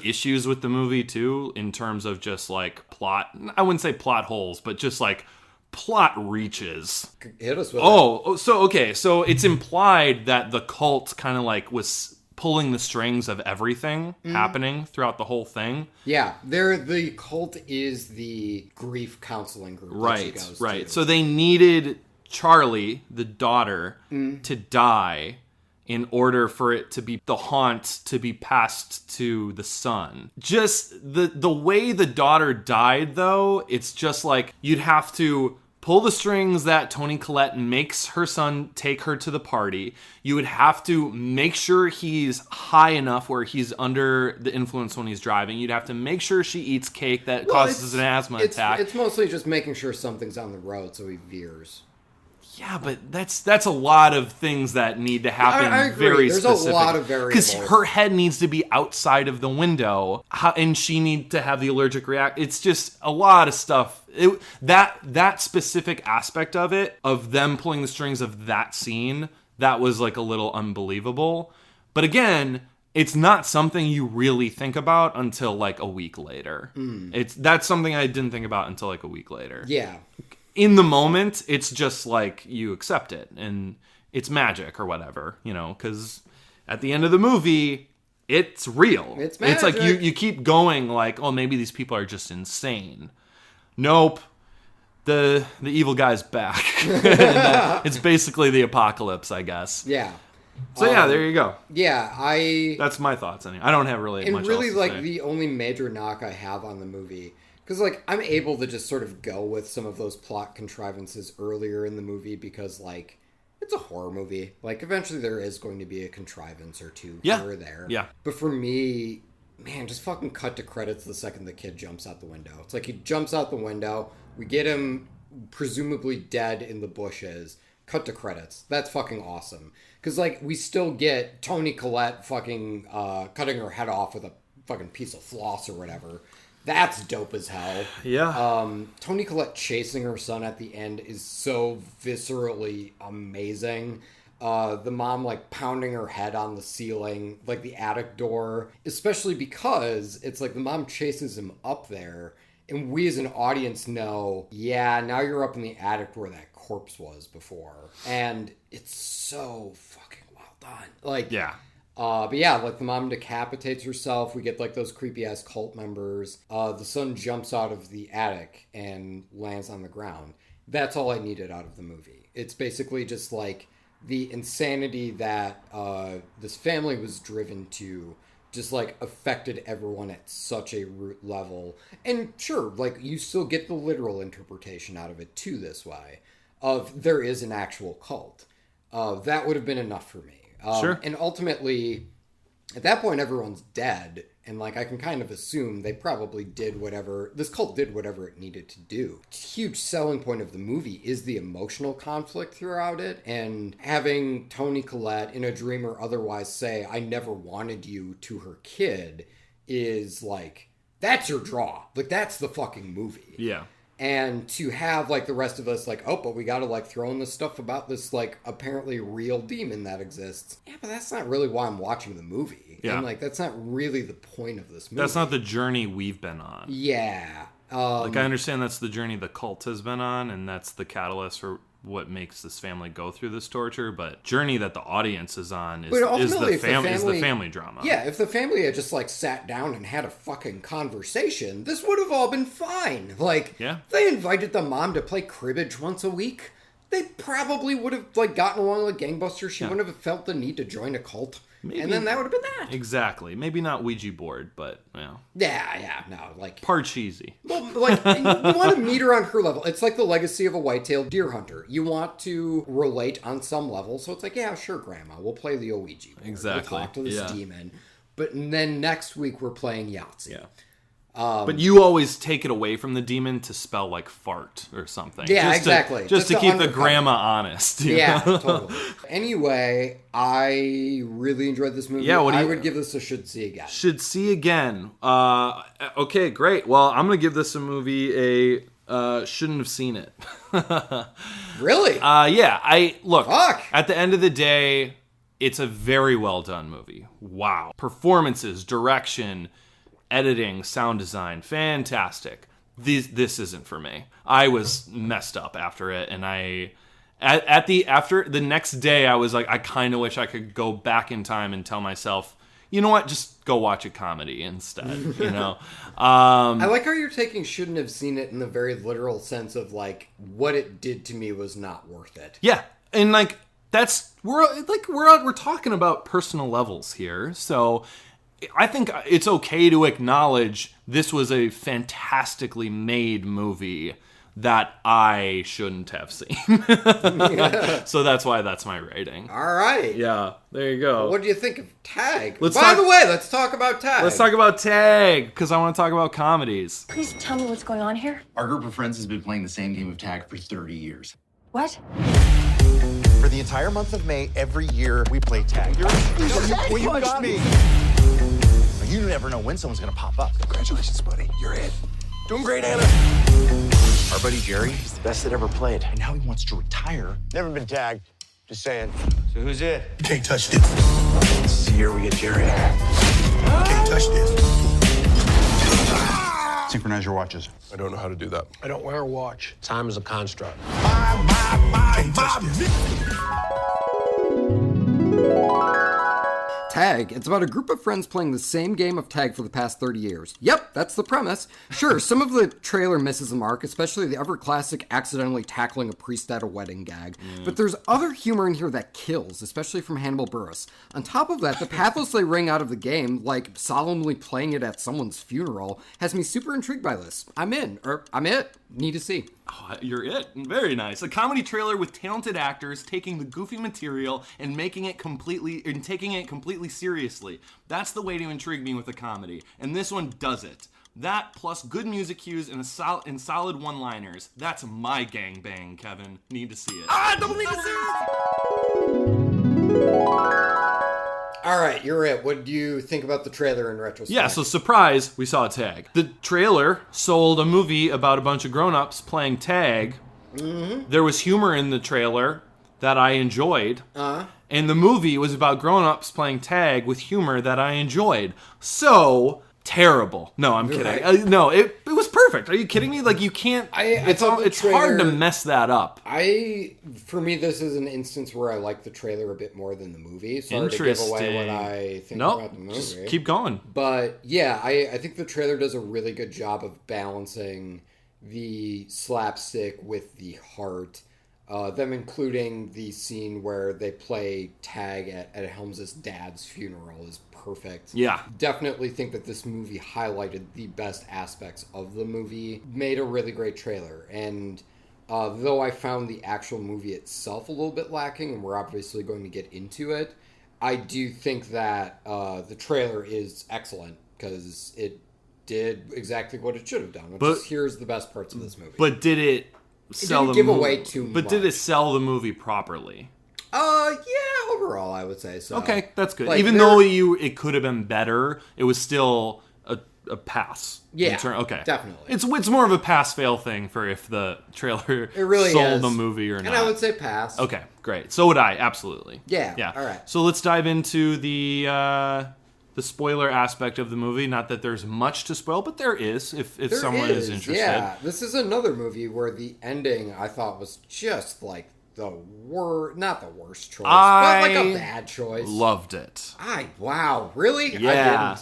issues with the movie too, in terms of just plot. I wouldn't say plot holes, but just plot reaches. Hit us with it. So it's implied that the cult kind of was pulling the strings of everything happening throughout the whole thing. Yeah, the cult is the grief counseling group that she goes to. So they needed Charlie, the daughter, to die in order for it to be the haunt to be passed to the son. Just the way the daughter died, though, it's just you'd have to pull the strings that Toni Collette makes her son take her to the party. You would have to make sure he's high enough where he's under the influence when he's driving. You'd have to make sure she eats cake that causes an asthma attack. It's mostly just making sure something's on the road so he veers. Yeah, but that's a lot of things that need to happen. I agree. Very There's specific. a lot of variables. Because her head needs to be outside of the window, and she needs to have the allergic react. It's just a lot of stuff. That specific aspect of it, of them pulling the strings of that scene, that was like a little unbelievable. But again, it's not something you really think about until like a week later. That's something I didn't think about until like a week later. Yeah. In the moment, it's just like you accept it and it's magic or whatever, because at the end of the movie, it's real. It's magic. It's like you keep going like, oh, maybe these people are just insane. Nope. The evil guy's back. It's basically the apocalypse, I guess. Yeah. So yeah, there you go. Yeah, that's my thoughts anyway. I don't have really much else to say. The only major knock I have on the movie, because like I'm able to just sort of go with some of those plot contrivances earlier in the movie because like it's a horror movie. Like eventually there is going to be a contrivance or two here or there. Yeah. But for me, man, just fucking cut to credits the second the kid jumps out the window. It's like he jumps out the window. We get him presumably dead in the bushes. Cut to credits. That's fucking awesome. Because, like, we still get Toni Collette fucking cutting her head off with a fucking piece of floss or whatever. That's dope as hell. Yeah. Toni Collette chasing her son at the end is so viscerally amazing. The mom, like, pounding her head on the ceiling, like the attic door. Especially because it's like the mom chases him up there. And we as an audience know, yeah, now you're up in the attic where that corpse was before. And it's so fucking well done. Like, yeah. But yeah, like the mom decapitates herself. We get like those creepy ass cult members. The son jumps out of the attic and lands on the ground. That's all I needed out of the movie. It's basically just like the insanity that this family was driven to just like affected everyone at such a root level. And sure, like you still get the literal interpretation out of it too this way of there is an actual cult. That would have been enough for me. Sure. And ultimately, at that point, everyone's dead. And like I can kind of assume they probably did whatever, this cult did whatever it needed to do. Huge selling point of the movie is the emotional conflict throughout it. And having Toni Collette in a dream or otherwise say, I never wanted you to her kid is like, that's your draw. Like that's the fucking movie. Yeah. And to have like the rest of us like, oh, but we got to like throw in this stuff about this like apparently real demon that exists. Yeah, but that's not really why I'm watching the movie. Yeah. And like that's not really the point of this movie. That's not the journey we've been on. Yeah. Like I understand that's the journey the cult has been on, and that's the catalyst for what makes this family go through this torture. But journey that the audience is on is the family drama. Yeah, if the family had just like sat down and had a fucking conversation, this would have all been fine. Like, they invited the mom to play cribbage once a week. They probably would have like gotten along like gangbusters. She wouldn't have felt the need to join a cult. Maybe, and then that would have been that. Exactly. Maybe not Ouija board, but Yeah, no, like part cheesy. Well, like you want to meet her on her level. It's like the legacy of a whitetail deer hunter. You want to relate on some level, so it's like, yeah, sure, Grandma, we'll play the Ouija board. Exactly. We'll talk to this demon. But then next week we're playing Yahtzee. Yeah. But you always take it away from the demon to spell like fart or something. Yeah, just exactly. Just to keep the grandma honest. Yeah, totally. Anyway, I really enjoyed this movie. Yeah, I would give this a should see again. Should see again. Okay, great. Well, I'm going to give this a movie a shouldn't have seen it. Really? Yeah. Look, Fuck. At the end of the day, it's a very well done movie. Wow. Performances, direction, editing, sound design, fantastic. This isn't for me. I was messed up after it, and after the next day, I was like, I kind of wish I could go back in time and tell myself, you know what, just go watch a comedy instead. You know. I like how you're taking shouldn't have seen it in the very literal sense of like what it did to me was not worth it. Yeah, and like we're talking about personal levels here, so. I think it's okay to acknowledge this was a fantastically made movie that I shouldn't have seen. So that's why that's my rating. All right. Yeah, there you go. What do you think of Tag? Let's talk about Tag. Let's talk about Tag, because I want to talk about comedies. Please tell me what's going on here. Our group of friends has been playing the same game of tag for 30 years. What? For the entire month of May, every year we play tag. You got me. You never know when someone's gonna pop up. Congratulations, buddy. You're it. Doing great, Anna. Our buddy Jerry, he's the best that ever played. And now he wants to retire. Never been tagged. Just saying. So who's it? You can't touch this. This year we get Jerry. You can't touch this. Synchronize your watches. I don't know how to do that. I don't wear a watch. Time is a construct. Can't touch this. Tag. It's about a group of friends playing the same game of tag for the past 30 years. Yep, that's the premise. Sure, some of the trailer misses the mark, especially the ever-classic accidentally tackling a priest at a wedding gag. But there's other humor in here that kills, especially from Hannibal Buress. On top of that, the pathos they wring out of the game, like solemnly playing it at someone's funeral, has me super intrigued by this. I'm in, or I'm it. Need to see. Oh, you're it. Very nice. A comedy trailer with talented actors taking the goofy material and taking it completely seriously. That's the way to intrigue me with a comedy, and this one does it. That plus good music cues and solid one-liners. That's my gangbang, Kevin. Need to see it. Don't need to see it! All right, you're it. What do you think about the trailer in retrospect? Yeah, so surprise, we saw tag. The trailer sold a movie about a bunch of grown-ups playing tag. Mm-hmm. There was humor in the trailer that I enjoyed. And the movie was about grown-ups playing tag with humor that I enjoyed. So, terrible. No, I'm kidding. Right. No, it was perfect. Are you kidding me? Like, you can't... It's hard to mess that up. For me, this is an instance where I like the trailer a bit more than the movie. Sorry to give away what I think about the movie. Just keep going. But, yeah, I think the trailer does a really good job of balancing the slapstick with the heart. Them including the scene where they play tag at Helms' dad's funeral is perfect. Yeah. Definitely think that this movie highlighted the best aspects of the movie. Made a really great trailer. And though I found the actual movie itself a little bit lacking, and we're obviously going to get into it, I do think that the trailer is excellent because it did exactly what it should have done. Which is, here's the best parts of this movie. But did it sell didn't give away too much. But did it sell the movie properly? Yeah, overall I would say so. Okay, that's good. Like, even though it could have been better, it was still a pass. Yeah, okay, definitely. It's more of a pass-fail thing for if the trailer sold the movie or not. And I would say pass. Okay, great. So would I, absolutely. Yeah. All right. So let's dive into the spoiler aspect of the movie. Not that there's much to spoil, but there is if someone is interested. Yeah, this is another movie where the ending I thought was just like not the worst choice, but like a bad choice. Loved it. Wow, really? Yeah.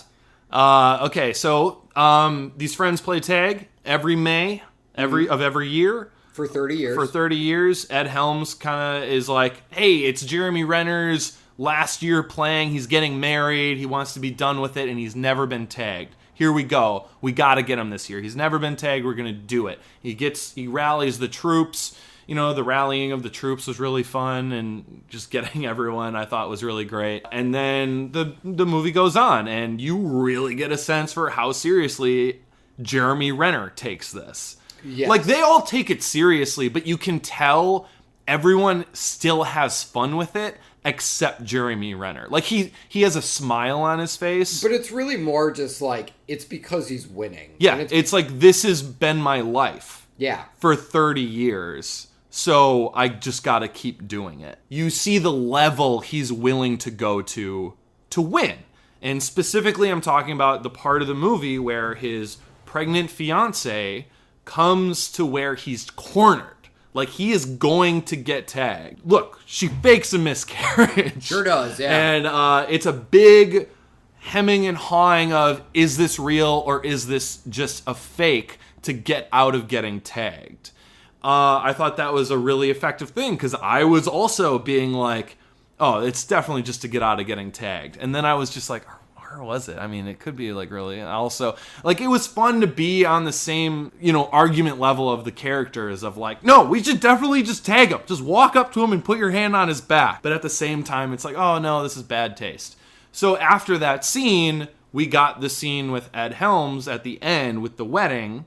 I didn't. Okay, so these friends play tag every May of every year. For 30 years. For 30 years. Ed Helms kind of is like, hey, it's Jeremy Renner's last year playing. He's getting married. He wants to be done with it, and he's never been tagged. Here we go. We got to get him this year. He's never been tagged. We're going to do it. He rallies the troops. You know, the rallying of the troops was really fun, and just getting everyone I thought was really great. And then the movie goes on, and you really get a sense for how seriously Jeremy Renner takes this. Yes. Like, they all take it seriously, but you can tell everyone still has fun with it, except Jeremy Renner. Like, he has a smile on his face. But it's really more just like, it's because he's winning. Yeah, it's like, this has been my life. Yeah. For 30 years. So I just got to keep doing it. You see the level he's willing to go to win. And specifically, I'm talking about the part of the movie where his pregnant fiance comes to where he's cornered. Like, he is going to get tagged. Look, she fakes a miscarriage. Sure does, yeah. And it's a big hemming and hawing of, is this real or is this just a fake to get out of getting tagged? I thought that was a really effective thing because I was also being like, oh, it's definitely just to get out of getting tagged. And then I was just like, where was it? I mean, it could be like really. Also, like, it was fun to be on the same, argument level of the characters of like, no, we should definitely just tag him. Just walk up to him and put your hand on his back. But at the same time, it's like, oh no, this is bad taste. So after that scene, we got the scene with Ed Helms at the end with the wedding,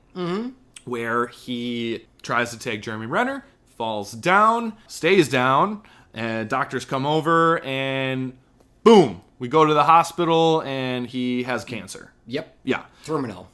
where he tries to tag Jeremy Renner, falls down, stays down, And doctors come over and boom, we go to the hospital and he has cancer. Yep. Yeah. Terminal.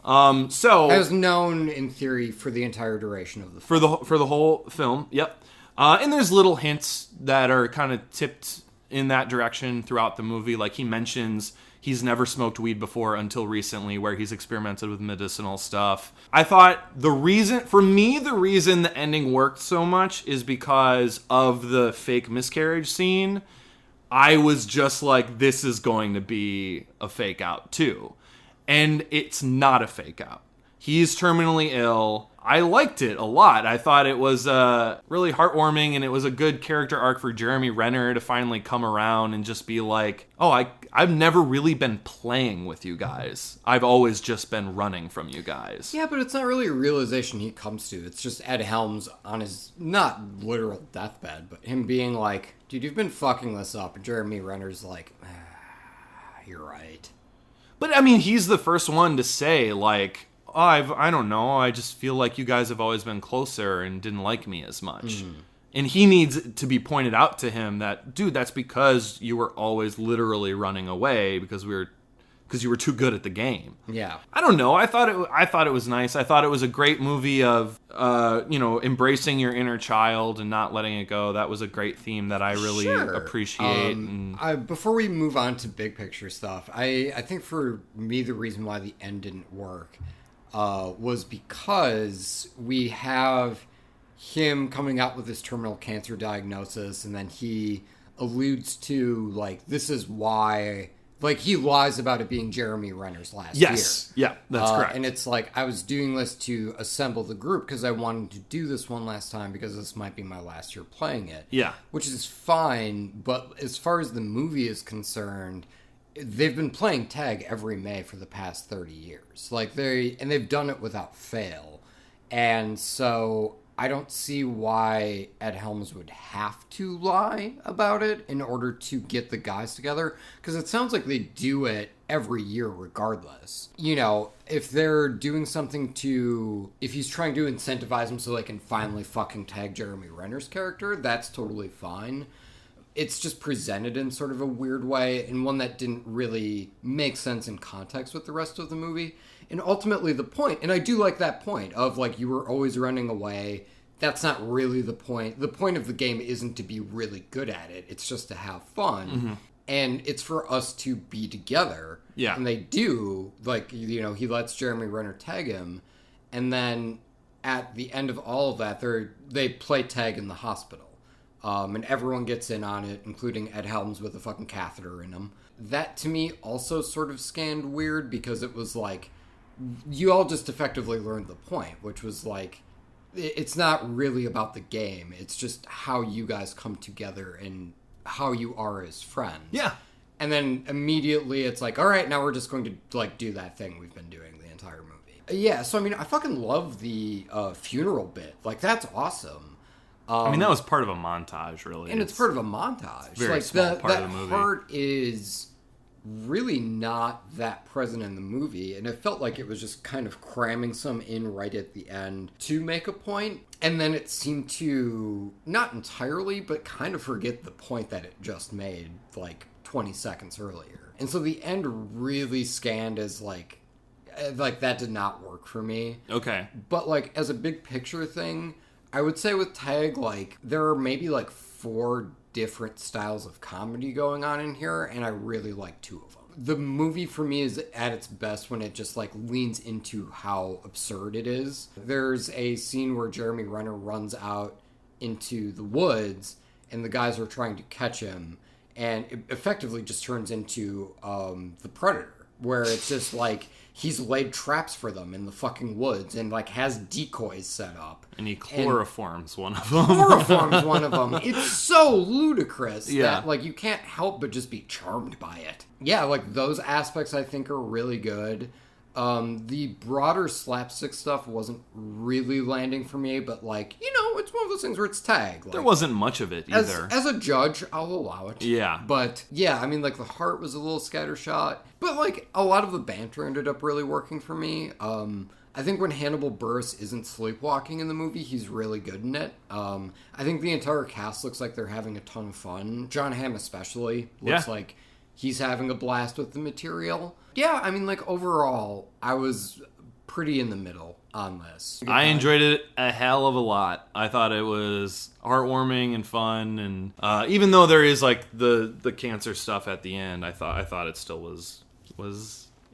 So as known in theory for the entire duration of the film. For the whole film. Yep. And there's little hints that are kind of tipped in that direction throughout the movie. Like he mentions he's never smoked weed before until recently, where he's experimented with medicinal stuff. I thought the reason the ending worked so much is because of the fake miscarriage scene. I was just like, this is going to be a fake out too. And it's not a fake out. He's terminally ill. I liked it a lot. I thought it was really heartwarming, and it was a good character arc for Jeremy Renner to finally come around and just be like, oh, I've never really been playing with you guys. I've always just been running from you guys. Yeah, but it's not really a realization he comes to. It's just Ed Helms on his, not literal deathbed, but him being like, dude, you've been fucking this up. And Jeremy Renner's like, you're right. But, I mean, he's the first one to say, like, oh, I don't know, I just feel like you guys have always been closer and didn't like me as much. And he needs to be pointed out to him that, dude, that's because you were always literally running away because you were too good at the game. Yeah. I don't know. I thought it was nice. I thought it was a great movie of embracing your inner child and not letting it go. That was a great theme that I really appreciate. Before we move on to big picture stuff, I think for me the reason why the end didn't work was because we have him coming out with this terminal cancer diagnosis, and then he alludes to, like, this is why, like, he lies about it being Jeremy Renner's last year. Yeah, that's correct. And it's like, I was doing this to assemble the group because I wanted to do this one last time because this might be my last year playing it. Yeah. Which is fine, but as far as the movie is concerned, they've been playing tag every May for the past 30 years. Like, they've done it without fail. And so I don't see why Ed Helms would have to lie about it in order to get the guys together, because it sounds like they do it every year regardless. You know, if they're doing something if he's trying to incentivize them so they can finally fucking tag Jeremy Renner's character, that's totally fine. It's just presented in sort of a weird way, and one that didn't really make sense in context with the rest of the movie. And ultimately the point, and I do like that point of, like, you were always running away. That's not really the point. The point of the game isn't to be really good at it. It's just to have fun. Mm-hmm. And it's for us to be together. Yeah. And they do. Like, you know, he lets Jeremy Renner tag him. And then at the end of all of that, they play tag in the hospital. And everyone gets in on it, including Ed Helms with a fucking catheter in him. That, to me, also sort of scanned weird, because it was like, you all just effectively learned the point, which was like, it's not really about the game. It's just how you guys come together and how you are as friends. Yeah. And then immediately it's like, all right, now we're just going to, like, do that thing we've been doing the entire movie. Yeah, so I mean, I fucking love the funeral bit. Like, that's awesome. I mean, that was part of a montage, really. And it's part of a montage. Very like, small part of the movie. That part is really not that present in the movie, and it felt like it was just kind of cramming some in right at the end to make a point, and then it seemed to not entirely but kind of forget the point that it just made like 20 seconds earlier. And so the end really scanned as like that did not work for me. Okay. But like as a big picture thing, I would say with Tag, like, there are maybe like 4 different styles of comedy going on in here, and I really like 2 of them. The movie for me is at its best when it just like leans into how absurd it is. There's a scene where Jeremy Renner runs out into the woods and the guys are trying to catch him, and it effectively just turns into The Predator, where it's just like he's laid traps for them in the fucking woods and like has decoys set up. And he chloroforms one of them. Chloroforms one of them. It's so ludicrous Yeah. that like you can't help but just be charmed by it. Yeah, like those aspects I think are really good. The broader slapstick stuff wasn't really landing for me, but like, you know, it's one of those things where it's Tag. Like, there wasn't much of it either. As a judge, I'll allow it. Yeah. But yeah, I mean, like the heart was a little scattershot, but like a lot of the banter ended up really working for me. I think when Hannibal Buress isn't sleepwalking in the movie, he's really good in it. I think the entire cast looks like they're having a ton of fun. John Hamm especially looks like he's having a blast with the material. Yeah, I mean, like, overall, I was pretty in the middle on this. I enjoyed it a hell of a lot. I thought it was heartwarming and fun, and even though there is like the cancer stuff at the end, I thought it still was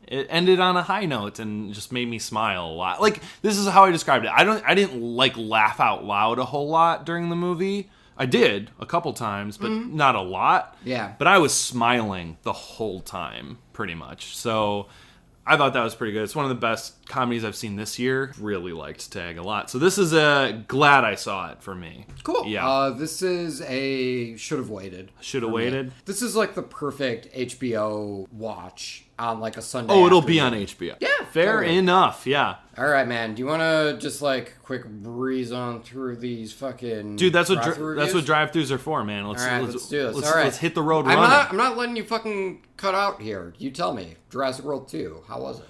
it ended on a high note and just made me smile a lot. Like, this is how I described it. I didn't like laugh out loud a whole lot during the movie. I did a couple times, but not a lot. Yeah. But I was smiling the whole time, pretty much. So I thought that was pretty good. It's one of the best comedies I've seen this year. Really liked Tag a lot. So this is glad I saw it for me. Cool. Yeah. This is a should have waited. Should have waited. This is like the perfect HBO watch on like a Sunday. Oh, it'll be on HBO. Yeah. Fair enough. Yeah. All right, man. Do you want to just like quick breeze on through these fucking dude? That's what Drive-Thru drive-thrus are for, man. Let's do this. Let's hit the road running. I'm not letting you fucking cut out here. You tell me. Jurassic World 2. How was it?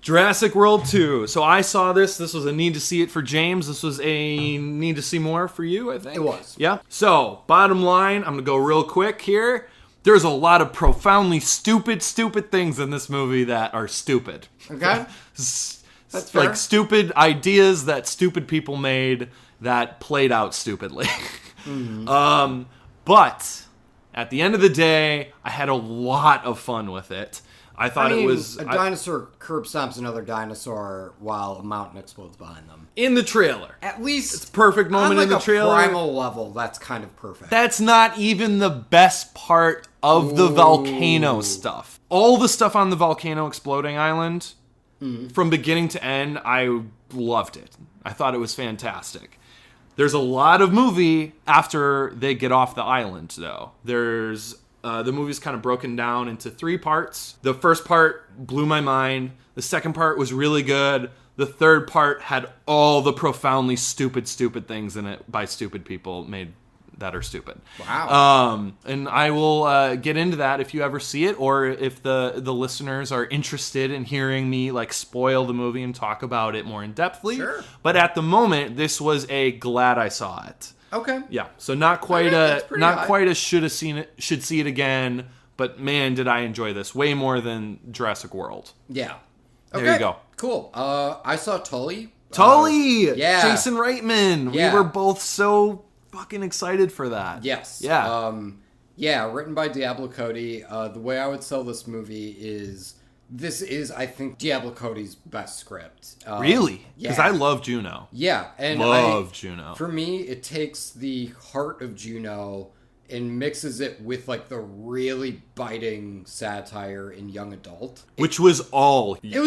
Jurassic World 2. So I saw this. This was a need to see it for James. This was a need to see more for you, I think. It was. Yeah. So, bottom line, I'm going to go real quick here. There's a lot of profoundly stupid things in this movie that are stupid. Okay. That's fair. Like stupid ideas that stupid people made that played out stupidly. But at the end of the day, I had a lot of fun with it. I thought it was a dinosaur curb stomps another dinosaur while a mountain explodes behind them. In the trailer. At least it's a perfect moment in the trailer. On like a primal level, that's kind of perfect. That's not even the best part of the volcano stuff. All the stuff on the volcano exploding island, from beginning to end, I loved it. I thought it was fantastic. There's a lot of movie after they get off the island, though. There's the movie's kind of broken down into 3 parts. The first part blew my mind. The second part was really good. The third part had all the profoundly stupid things in it by stupid people made that are stupid. Wow. And I will get into that if you ever see it, or if the listeners are interested in hearing me like spoil the movie and talk about it more in depthly. Sure. But at the moment, this was a glad I saw it. Okay. Yeah. So not quite a should see it again, but man, did I enjoy this way more than Jurassic World. Yeah. Okay. There you go. Cool. I saw Tully. Tully! Yeah. Jason Reitman. Yeah. We were both so fucking excited for that. Yes. Yeah. Yeah, written by Diablo Cody. The way I would sell this movie is this is, I think, Diablo Cody's best script. Really? Because yeah. I love Juno. Yeah. And love Juno. For me, it takes the heart of Juno and mixes it with like the really biting satire in young adult. Which was all biting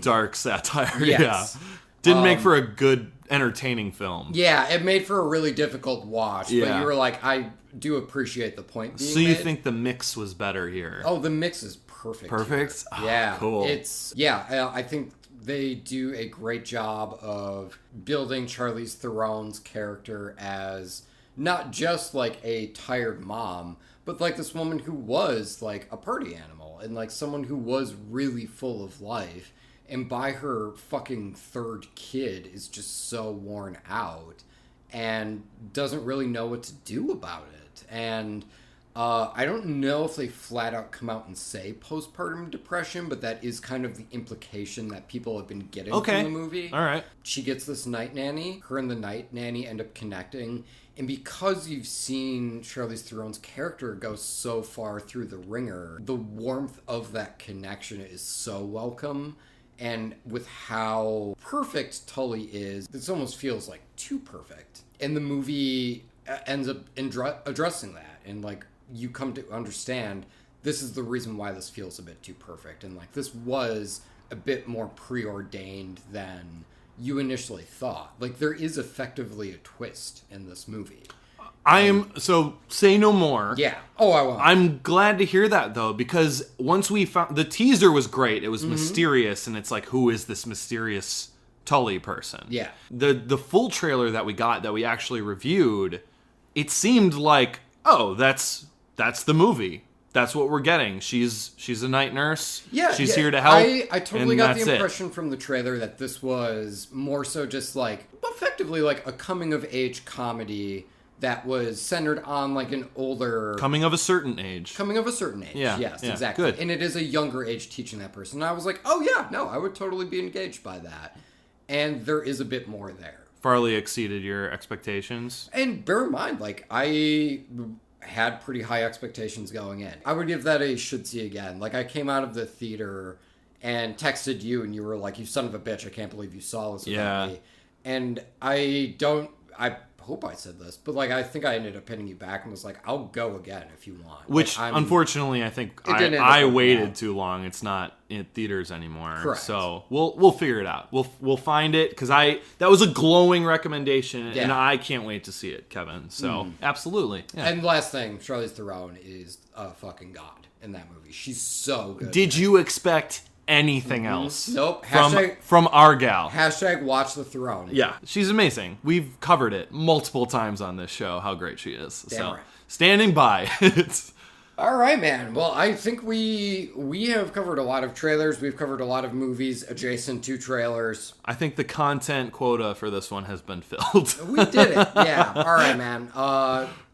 dark satire. Yes. Yeah. Didn't make for a good entertaining film. Yeah, it made for a really difficult watch, Yeah. but you were like, I do appreciate the point being So you made. think the mix was better here? Oh, the mix is perfect. Perfect? Here. Yeah. Cool. I think they do a great job of building Charlize Theron's character as not just like a tired mom, but like this woman who was like a party animal and like someone who was really full of life. And by her fucking third kid is just so worn out and doesn't really know what to do about it. And I don't know if they flat out come out and say postpartum depression, but that is kind of the implication that people have been getting from the movie. All right. She gets this night nanny. Her and the night nanny end up connecting. And because you've seen Charlize Theron's character go so far through the ringer, the warmth of that connection is so welcome. And with how perfect Tully is, this almost feels like too perfect. And the movie ends up addressing that. And like, you come to understand this is the reason why this feels a bit too perfect. And like, this was a bit more preordained than you initially thought. Like, there is effectively a twist in this movie. So say no more. Yeah. Oh, I won't. I'm glad to hear that though, because once we found the teaser was great. It was mysterious, and it's like, who is this mysterious Tully person? Yeah. The full trailer that we got, that we actually reviewed, it seemed like, oh, that's the movie. that's what we're getting. She's a night nurse. Yeah, she's here to help. I totally got the impression from the trailer that this was more so just like effectively like a coming of age comedy that was centered on like an older coming of a certain age. Yeah, yes, exactly. Good. And it is a younger age teaching that person. And I was like, oh yeah, no, I would totally be engaged by that. And there is a bit more there. Farley exceeded your expectations. And bear in mind, like I had pretty high expectations going in. I would give that a should see again. Like I came out of the theater and texted you and you were like, you son of a bitch, I can't believe you saw this without me. And I hope I said this, but like I think I ended up hitting you back and was like, I'll go again if you want. Which like, unfortunately I think I waited too long. It's not in theaters anymore. Correct. So we'll figure it out. We'll find it because that was a glowing recommendation and I can't wait to see it, Kevin. So absolutely. Yeah. And last thing, Charlize Theron is a fucking god in that movie. She's so good. Did you expect anything else? Nope. From our gal. # watch the throne. Yeah, she's amazing. We've covered it multiple times on this show, how great she is. Damn right. Standing by. All right, man. Well, I think we have covered a lot of trailers. We've covered a lot of movies adjacent to trailers. I think the content quota for this one has been filled. We did it. Yeah. All right, man.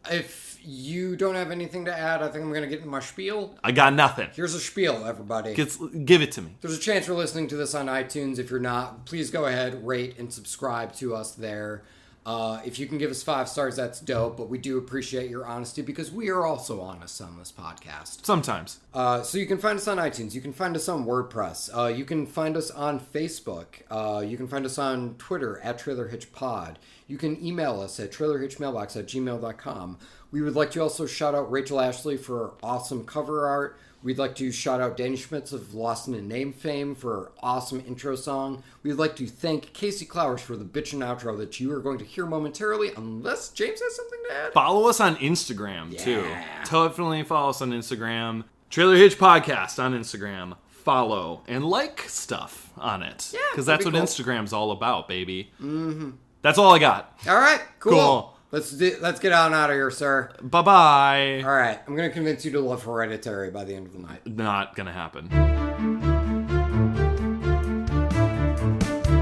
If you don't have anything to add, I think I'm going to get into my spiel. I got nothing. Here's a spiel, everybody. Give it to me. There's a chance you're listening to this on iTunes. If you're not, please go ahead, rate, and subscribe to us there. If you can give us 5 stars, that's dope, but we do appreciate your honesty because we are also honest on this podcast. Sometimes. So you can find us on iTunes. You can find us on WordPress. You can find us on Facebook. You can find us on Twitter @TrailerHitchPod. You can email us at trailerhitchmailbox@gmail.com. We would like to also shout out Rachel Ashley for awesome cover art. We'd like to shout out Danny Schmitz of Lost in a Name fame for our awesome intro song. We'd like to thank Casey Clowers for the bitchin' outro that you are going to hear momentarily, unless James has something to add. Follow us on Instagram, too. Definitely follow us on Instagram. Trailer Hitch Podcast on Instagram. Follow and like stuff on it. Yeah, because that's what Instagram's all about, baby. Mm-hmm. That's all I got. All right, cool. Let's get on out of here, sir. Bye-bye. All right, I'm going to convince you to love Hereditary by the end of the night. Not going to happen.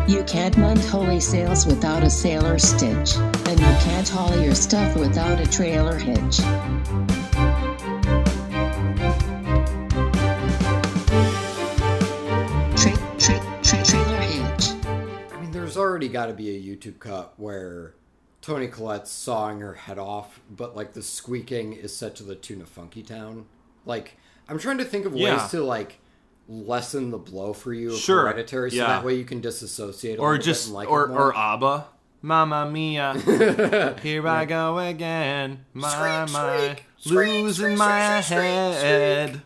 You can't mount holy sails without a sailor stitch, and you can't haul your stuff without a trailer hitch. Trailer hitch. I mean, there's already got to be a YouTube cut where Toni Collette's sawing her head off, but like the squeaking is set to the tune of Funky Town. Like, I'm trying to think of ways to like lessen the blow for you of Hereditary, so that way you can disassociate a little bit and like it more. Or ABBA. Mamma mia, here I go again. My, losing my head.